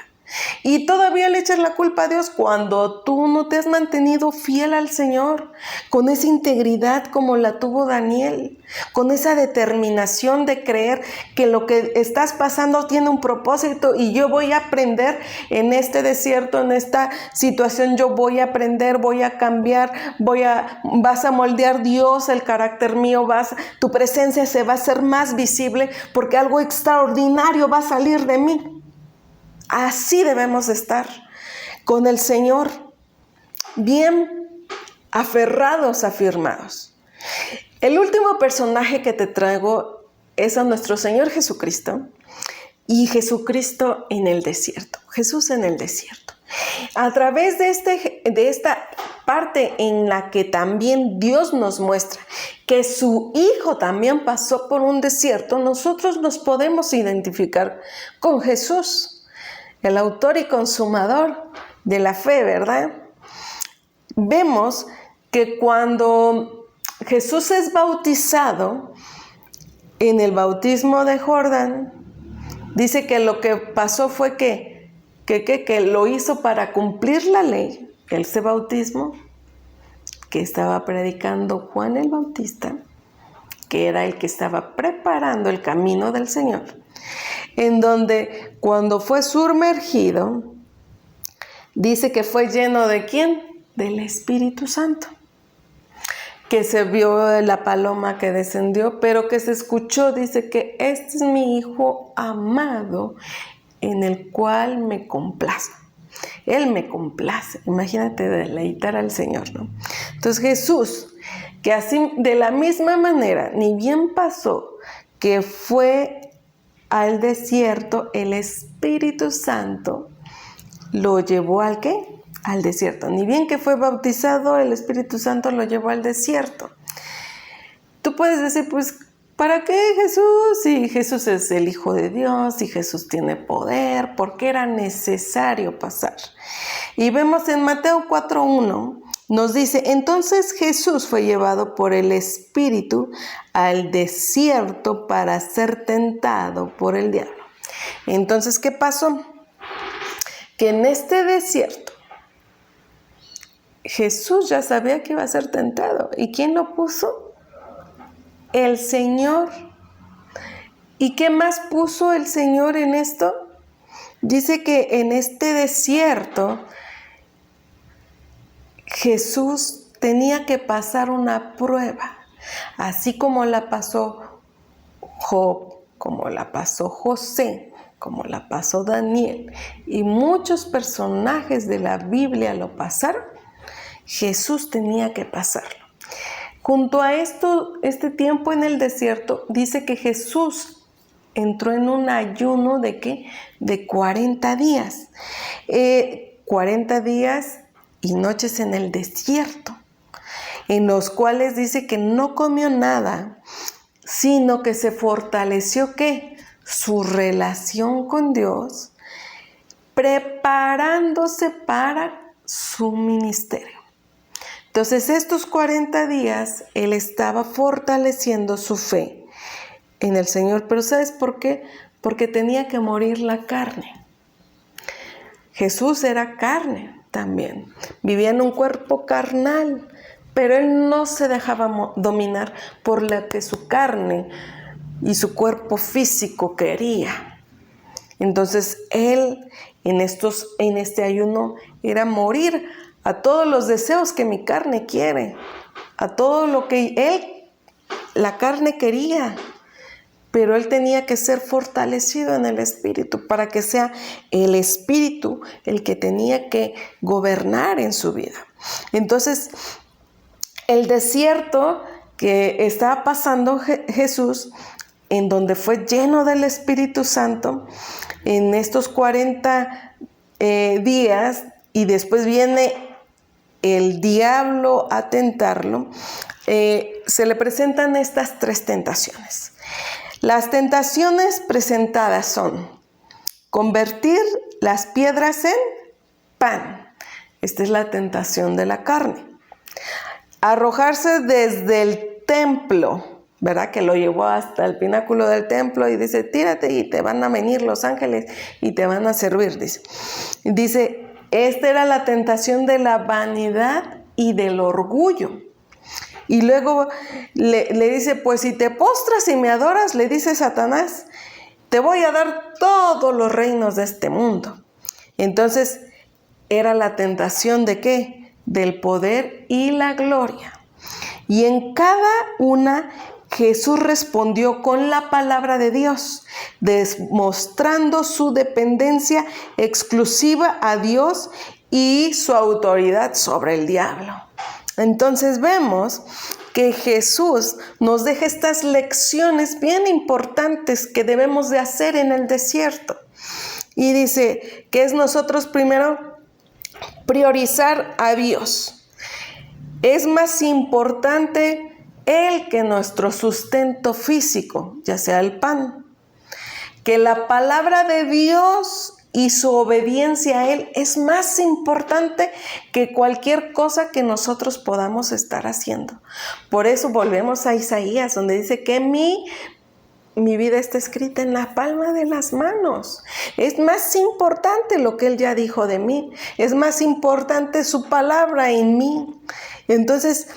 Y todavía le echas la culpa a Dios cuando tú no te has mantenido fiel al Señor, con esa integridad como la tuvo Daniel, con esa determinación de creer que lo que estás pasando tiene un propósito y yo voy a aprender en este desierto, en esta situación, yo voy a aprender, voy a cambiar, vas a moldear Dios el carácter mío, tu presencia se va a hacer más visible porque algo extraordinario va a salir de mí. Así debemos estar con el Señor, bien aferrados, afirmados. El último personaje que te traigo es a nuestro Señor Jesucristo y Jesucristo en el desierto. Jesús en el desierto. A través de esta parte en la que también Dios nos muestra que su Hijo también pasó por un desierto, nosotros nos podemos identificar con Jesús, el autor y consumador de la fe, ¿verdad? Vemos que cuando Jesús es bautizado, en el bautismo de Jordán, dice que lo que pasó fue que lo hizo para cumplir la ley, ese bautismo que estaba predicando Juan el Bautista, que era el que estaba preparando el camino del Señor, en donde cuando fue sumergido, dice que fue lleno ¿de quién? Del Espíritu Santo. Que se vio la paloma que descendió, pero que se escuchó, dice que este es mi Hijo amado, en el cual me complazco. Él me complace. Imagínate deleitar al Señor, ¿no? Entonces Jesús, que así de la misma manera, ni bien pasó, que fue al desierto, el Espíritu Santo lo llevó ¿al qué? Al desierto. Ni bien que fue bautizado, el Espíritu Santo lo llevó al desierto. Tú puedes decir, pues, ¿para qué Jesús? Si Jesús es el Hijo de Dios, si Jesús tiene poder, ¿por qué era necesario pasar? Y vemos en Mateo 4:1, nos dice, entonces Jesús fue llevado por el Espíritu al desierto para ser tentado por el diablo. Entonces, ¿qué pasó? Que en este desierto Jesús ya sabía que iba a ser tentado. ¿Y quién lo puso? El Señor. ¿Y qué más puso el Señor en esto? Dice que en este desierto Jesús tenía que pasar una prueba, así como la pasó Job, como la pasó José, como la pasó Daniel, y muchos personajes de la Biblia lo pasaron. Jesús tenía que pasarlo. Junto a este tiempo en el desierto, dice que Jesús entró en un ayuno ¿de qué? De 40 días. 40 días y noches en el desierto, en los cuales dice que no comió nada, sino que se fortaleció ¿qué? Su relación con Dios, preparándose para su ministerio. Entonces, estos 40 días, él estaba fortaleciendo su fe en el Señor. Pero ¿sabes por qué? Porque tenía que morir la carne. Jesús era carne también. Vivía en un cuerpo carnal, pero él no se dejaba dominar por lo que su carne y su cuerpo físico quería. Entonces, él en este ayuno era morir a todos los deseos que mi carne quiere, a todo lo que la carne quería, pero él tenía que ser fortalecido en el Espíritu para que sea el Espíritu el que tenía que gobernar en su vida. Entonces, el desierto que estaba pasando Jesús, en donde fue lleno del Espíritu Santo, en estos 40 días, y después viene el diablo a tentarlo, se le presentan estas 3 tentaciones. Las tentaciones presentadas son convertir las piedras en pan. Esta es la tentación de la carne. Arrojarse desde el templo, ¿verdad? Que lo llevó hasta el pináculo del templo y dice, tírate y te van a venir los ángeles y te van a servir, dice. Esta era la tentación de la vanidad y del orgullo. Y luego le dice, pues si te postras y me adoras, le dice Satanás, te voy a dar todos los reinos de este mundo. Entonces, era la tentación ¿de qué? Del poder y la gloria. Y en cada una, Jesús respondió con la palabra de Dios, demostrando su dependencia exclusiva a Dios y su autoridad sobre el diablo. Entonces vemos que Jesús nos deja estas lecciones bien importantes que debemos de hacer en el desierto. Y dice que es nosotros primero priorizar a Dios. Es más importante Él que nuestro sustento físico, ya sea el pan. Que la palabra de Dios y su obediencia a Él es más importante que cualquier cosa que nosotros podamos estar haciendo. Por eso volvemos a Isaías, donde dice que mi vida está escrita en la palma de las manos. Es más importante lo que Él ya dijo de mí. Es más importante su palabra en mí. Entonces,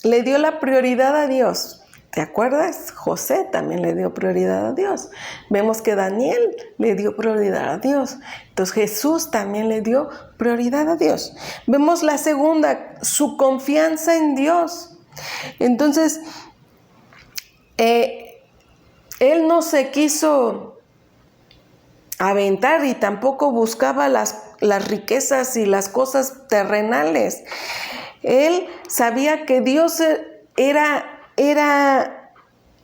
le dio la prioridad a Dios. ¿Te acuerdas? José también le dio prioridad a Dios. Vemos que Daniel le dio prioridad a Dios. Entonces Jesús también le dio prioridad a Dios. Vemos la segunda, su confianza en Dios. Entonces, él no se quiso aventar y tampoco buscaba las riquezas y las cosas terrenales. Él sabía que Dios era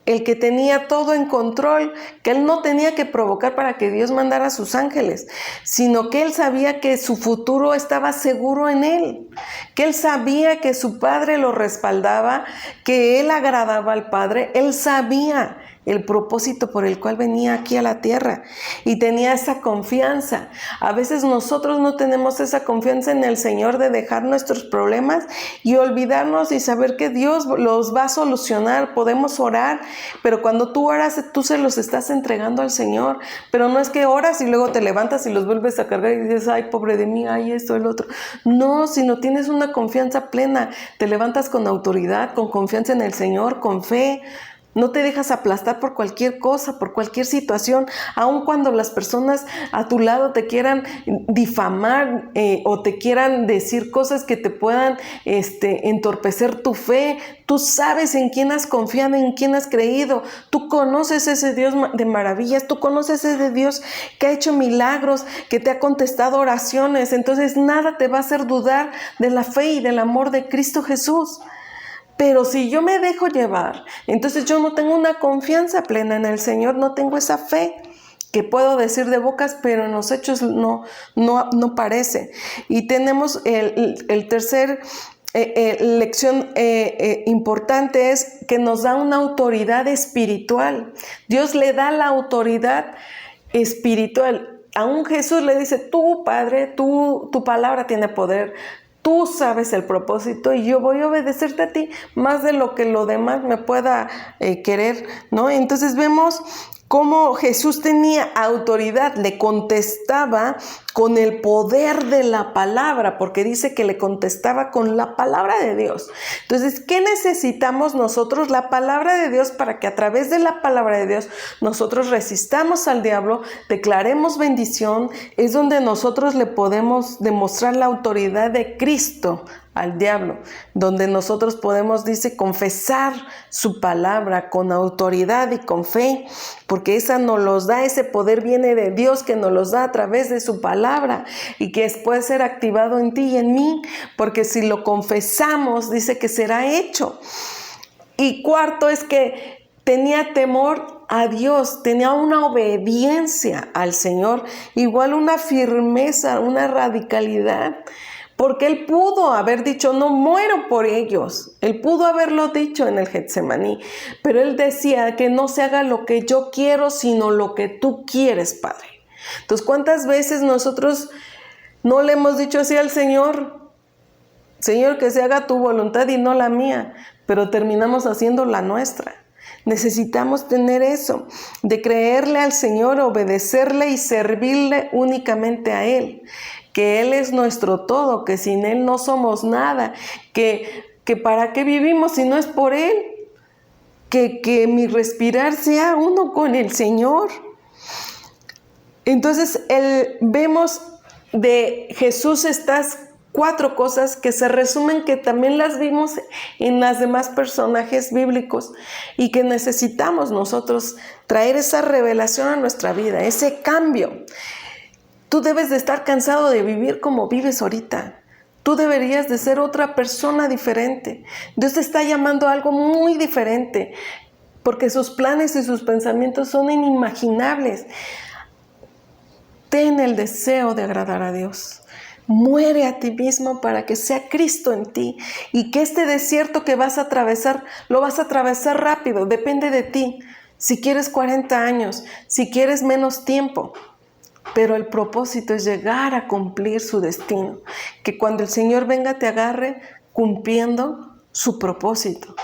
el que tenía todo en control, que él no tenía que provocar para que Dios mandara a sus ángeles, sino que él sabía que su futuro estaba seguro en él, que él sabía que su padre lo respaldaba, que él agradaba al Padre, él sabía el propósito por el cual venía aquí a la tierra y tenía esa confianza. A veces nosotros no tenemos esa confianza en el Señor de dejar nuestros problemas y olvidarnos y saber que Dios los va a solucionar. Podemos orar, pero cuando tú oras, tú se los estás entregando al Señor. Pero no es que oras y luego te levantas y los vuelves a cargar y dices, ay, pobre de mí, ay, esto, el otro. No, sino tienes una confianza plena. Te levantas con autoridad, con confianza en el Señor, con fe. No te dejas aplastar por cualquier cosa, por cualquier situación, aun cuando las personas a tu lado te quieran difamar o te quieran decir cosas que te puedan entorpecer tu fe. Tú sabes en quién has confiado, en quién has creído. Tú conoces ese Dios de maravillas, tú conoces ese Dios que ha hecho milagros, que te ha contestado oraciones. Entonces nada te va a hacer dudar de la fe y del amor de Cristo Jesús. Pero si yo me dejo llevar, entonces yo no tengo una confianza plena en el Señor, no tengo esa fe que puedo decir de bocas, pero en los hechos no parece. Y tenemos el tercer lección importante es que nos da una autoridad espiritual. Dios le da la autoridad espiritual. Aún Jesús le dice, tú, Padre, tu palabra tiene poder. Tú sabes el propósito y yo voy a obedecerte a ti más de lo que lo demás me pueda querer, ¿no? Entonces vemos cómo Jesús tenía autoridad, le contestaba con el poder de la palabra, porque dice que le contestaba con la palabra de Dios. Entonces, ¿qué necesitamos nosotros? La palabra de Dios, para que a través de la palabra de Dios nosotros resistamos al diablo, declaremos bendición. Es donde nosotros le podemos demostrar la autoridad de Cristo al diablo, donde nosotros podemos, dice, confesar su palabra con autoridad y con fe, porque esa nos los da, ese poder viene de Dios que nos los da a través de su palabra y que puede ser activado en ti y en mí, porque si lo confesamos, dice que será hecho. Y cuarto es que tenía temor a Dios, tenía una obediencia al Señor, igual una firmeza, una radicalidad. Porque él pudo haber dicho, no muero por ellos. Él pudo haberlo dicho en el Getsemaní. Pero él decía que no se haga lo que yo quiero, sino lo que tú quieres, Padre. Entonces, ¿cuántas veces nosotros no le hemos dicho así al Señor? Señor, que se haga tu voluntad y no la mía. Pero terminamos haciendo la nuestra. Necesitamos tener eso, de creerle al Señor, obedecerle y servirle únicamente a Él. Que Él es nuestro todo, que sin Él no somos nada, que para qué vivimos si no es por Él, que mi respirar sea uno con el Señor. Entonces vemos de Jesús estas 4 cosas que se resumen, que también las vimos en las demás personajes bíblicos y que necesitamos nosotros traer esa revelación a nuestra vida, ese cambio. Tú debes de estar cansado de vivir como vives ahorita. Tú deberías de ser otra persona diferente. Dios te está llamando a algo muy diferente, porque sus planes y sus pensamientos son inimaginables. Ten el deseo de agradar a Dios. Muere a ti mismo para que sea Cristo en ti y que este desierto que vas a atravesar, lo vas a atravesar rápido, depende de ti. Si quieres 40 años, si quieres menos tiempo. Pero el propósito es llegar a cumplir su destino. Que cuando el Señor venga te agarre cumpliendo su propósito.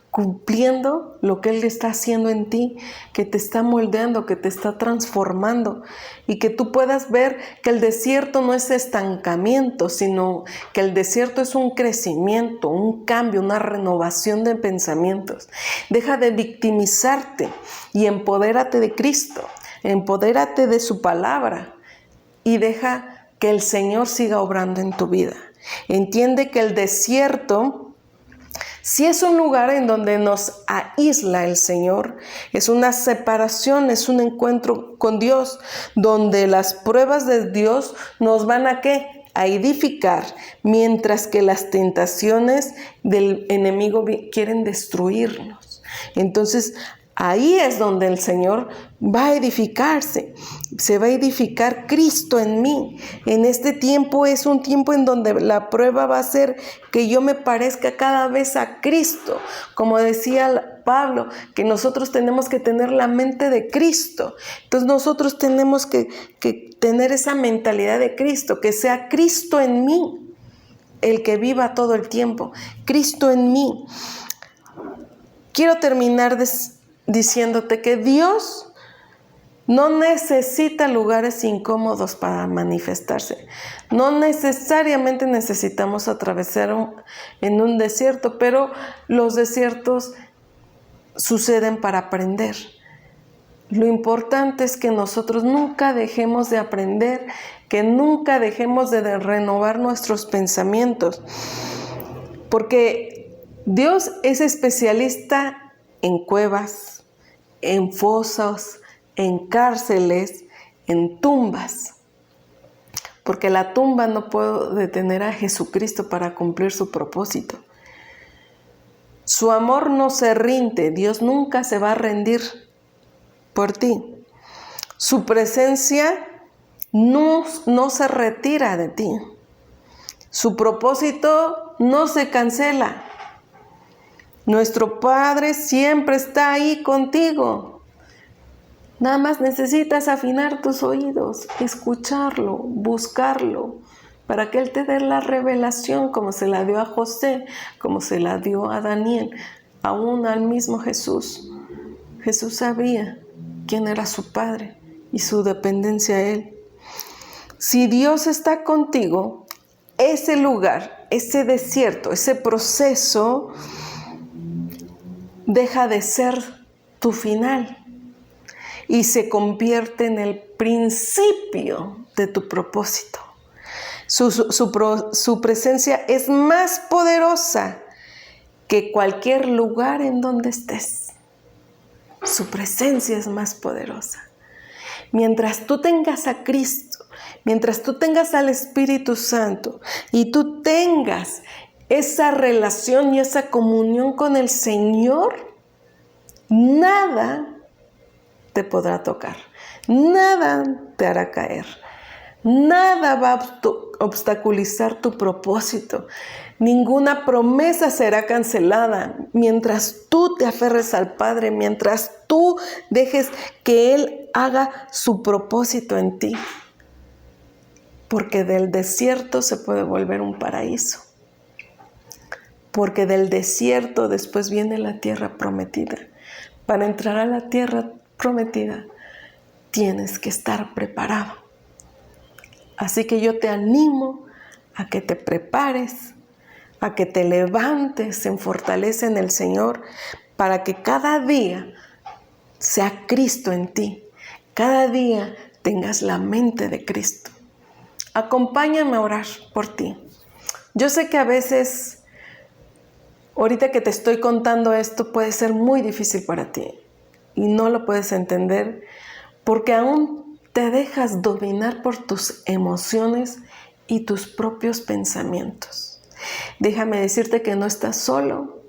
Cumpliendo lo que Él está haciendo en ti. Que te está moldeando, que te está transformando. Y que tú puedas ver que el desierto no es estancamiento, sino que el desierto es un crecimiento, un cambio, una renovación de pensamientos. Deja de victimizarte y empodérate de Cristo. Empodérate de su palabra y deja que el Señor siga obrando en tu vida. Entiende que el desierto, si es un lugar en donde nos aísla el Señor, es una separación, es un encuentro con Dios, donde las pruebas de Dios nos van a ¿qué? A edificar, mientras que las tentaciones del enemigo quieren destruirnos. Entonces, ahí es donde el Señor va a edificarse, se va a edificar Cristo en mí. En este tiempo es un tiempo en donde la prueba va a ser que yo me parezca cada vez a Cristo. Como decía Pablo que nosotros tenemos que tener la mente de Cristo. Entonces nosotros tenemos que tener esa mentalidad de Cristo, que sea Cristo en mí, el que viva todo el tiempo, Cristo en mí. Quiero terminar diciéndote que Dios no necesita lugares incómodos para manifestarse. No necesariamente necesitamos atravesar en un desierto, pero los desiertos suceden para aprender. Lo importante es que nosotros nunca dejemos de aprender, que nunca dejemos de renovar nuestros pensamientos, porque Dios es especialista en cuevas, en fosas, en cárceles, en tumbas, porque la tumba no puede detener a Jesucristo para cumplir su propósito. Su amor no se rinde, Dios nunca se va a rendir por ti. Su presencia no se retira de ti. Su propósito no se cancela. Nuestro Padre siempre está ahí contigo. Nada más necesitas afinar tus oídos, escucharlo, buscarlo, para que Él te dé la revelación como se la dio a José, como se la dio a Daniel, aún al mismo Jesús. Jesús sabía quién era su Padre y su dependencia a Él. Si Dios está contigo, ese lugar, ese desierto, ese proceso deja de ser tu final y se convierte en el principio de tu propósito. Su presencia es más poderosa que cualquier lugar en donde estés. Su presencia es más poderosa. Mientras tú tengas a Cristo, mientras tú tengas al Espíritu Santo y tú tengas esa relación y esa comunión con el Señor, nada te podrá tocar, nada te hará caer, nada va a obstaculizar tu propósito, ninguna promesa será cancelada mientras tú te aferres al Padre, mientras tú dejes que Él haga su propósito en ti, porque del desierto se puede volver un paraíso, porque del desierto después viene la tierra prometida. Para entrar a la tierra prometida tienes que estar preparado. Así que yo te animo a que te prepares, a que te levantes en fortaleza en el Señor, para que cada día sea Cristo en ti, cada día tengas la mente de Cristo. Acompáñame a orar por ti. Yo sé que a veces, ahorita que te estoy contando esto, puede ser muy difícil para ti y no lo puedes entender porque aún te dejas dominar por tus emociones y tus propios pensamientos. Déjame decirte que no estás solo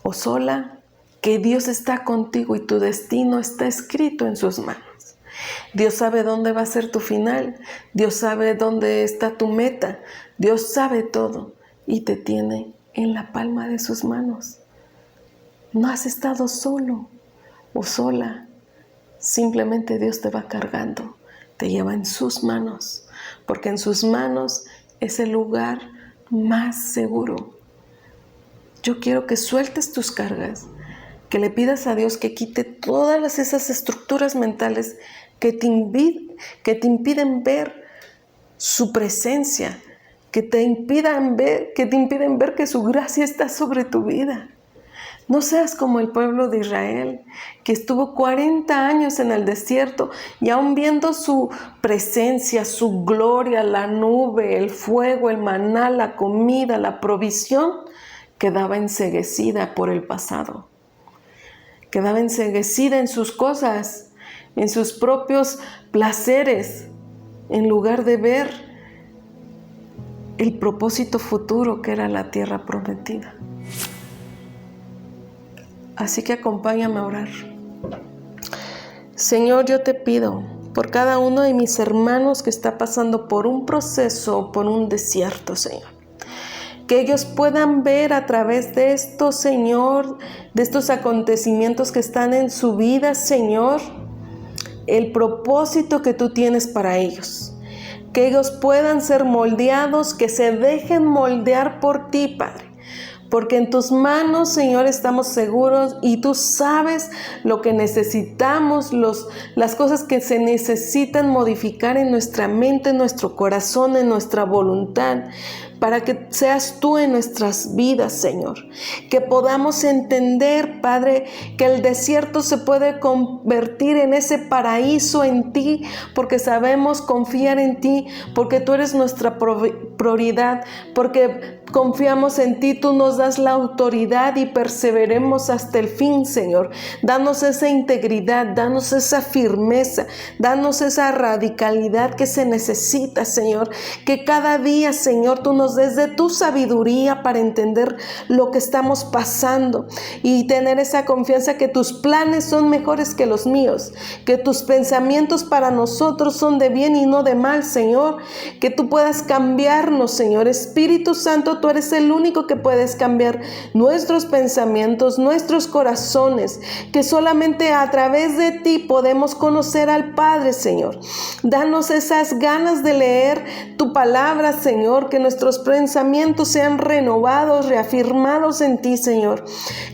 o sola, que Dios está contigo y tu destino está escrito en sus manos. Dios sabe dónde va a ser tu final, Dios sabe dónde está tu meta, Dios sabe todo y te tiene en la palma de sus manos. No has estado solo o sola, simplemente Dios te va cargando, te lleva en sus manos, porque en sus manos es el lugar más seguro. Yo quiero que sueltes tus cargas, que le pidas a Dios que quite todas esas estructuras mentales que te impiden ver su presencia, que te impiden ver que su gracia está sobre tu vida. No seas como el pueblo de Israel, que estuvo 40 años en el desierto y aún viendo su presencia, su gloria, la nube, el fuego, el maná, la comida, la provisión, quedaba enceguecida por el pasado. Quedaba enceguecida en sus cosas, en sus propios placeres, en lugar de ver el propósito futuro que era la tierra prometida. Así que acompáñame a orar. Señor, yo te pido por cada uno de mis hermanos que está pasando por un proceso, por un desierto, Señor. que ellos puedan ver a través de esto, Señor, de estos acontecimientos que están en su vida, Señor, el propósito que tú tienes para ellos. Que ellos puedan ser moldeados, que se dejen moldear por ti, Padre. Porque en tus manos, Señor, estamos seguros y tú sabes lo que necesitamos, las cosas que se necesitan modificar en nuestra mente, en nuestro corazón, en nuestra voluntad, para que seas tú en nuestras vidas, Señor. Que podamos entender, Padre, que el desierto se puede convertir en ese paraíso en ti, porque sabemos confiar en ti, porque tú eres nuestra prioridad, porque confiamos en ti, tú nos das la autoridad y perseveremos hasta el fin, Señor. Danos esa integridad, danos esa firmeza, danos esa radicalidad que se necesita, Señor. Que cada día, Señor, tú nos des de tu sabiduría para entender lo que estamos pasando y tener esa confianza que tus planes son mejores que los míos, que tus pensamientos para nosotros son de bien y no de mal, Señor. Que tú puedas cambiarnos, Señor. Espíritu Santo, tú eres el único que puedes cambiar nuestros pensamientos, nuestros corazones, que solamente a través de ti podemos conocer al Padre, Señor. Danos esas ganas de leer tu palabra, Señor, que nuestros pensamientos sean renovados, reafirmados en ti, Señor.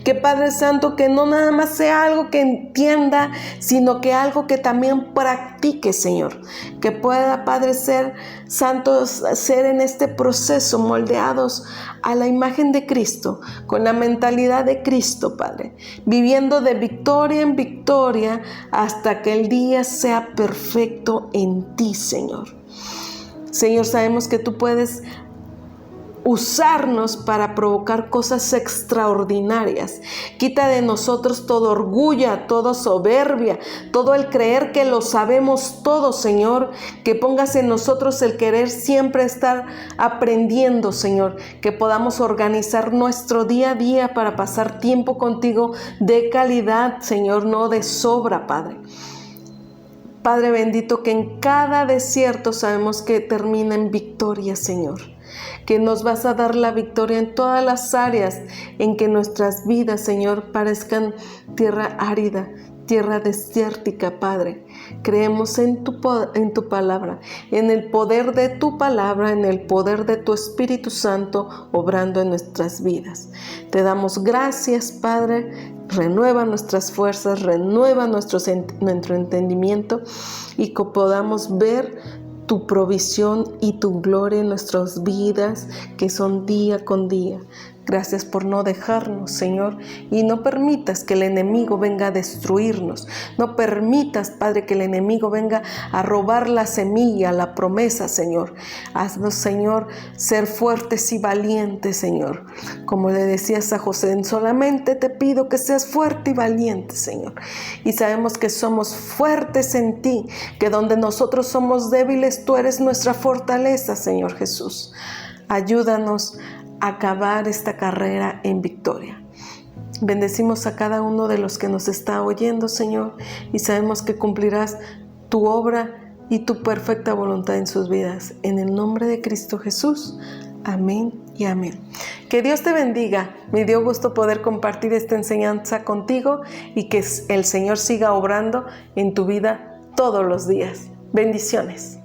Que Padre Santo, que no nada más sea algo que entienda, sino que algo que también practique, Señor. Que pueda, Padre Santo, ser en este proceso moldeados a la imagen de Cristo, con la mentalidad de Cristo, Padre, viviendo de victoria en victoria hasta que el día sea perfecto en ti, Señor. Señor, sabemos que tú puedes usarnos para provocar cosas extraordinarias. Quita de nosotros todo orgullo, toda soberbia, todo el creer que lo sabemos todo, Señor. Que pongas en nosotros el querer siempre estar aprendiendo, Señor. Que podamos organizar nuestro día a día para pasar tiempo contigo de calidad, Señor, no de sobra, Padre. Padre bendito, que en cada desierto sabemos que termina en victoria, Señor. Que nos vas a dar la victoria en todas las áreas en que nuestras vidas, Señor, parezcan tierra árida, tierra desértica, Padre. Creemos en tu palabra, en el poder de tu palabra, en el poder de tu Espíritu Santo obrando en nuestras vidas. Te damos gracias, Padre. Renueva nuestras fuerzas, renueva nuestro entendimiento y que podamos ver tu provisión y tu gloria en nuestras vidas, que son día con día. Gracias por no dejarnos, Señor, y no permitas que el enemigo venga a destruirnos. No permitas, Padre, que el enemigo venga a robar la semilla, la promesa, Señor. Haznos, Señor, ser fuertes y valientes, Señor. Como le decías a José, solamente te pido que seas fuerte y valiente, Señor. Y sabemos que somos fuertes en ti, que donde nosotros somos débiles, tú eres nuestra fortaleza, Señor Jesús. Ayúdanos a acabar esta carrera en victoria. Bendecimos a cada uno de los que nos está oyendo, Señor, y sabemos que cumplirás tu obra y tu perfecta voluntad en sus vidas. En el nombre de Cristo Jesús. Amén y amén. Que Dios te bendiga. Me dio gusto poder compartir esta enseñanza contigo y que el Señor siga obrando en tu vida todos los días. Bendiciones.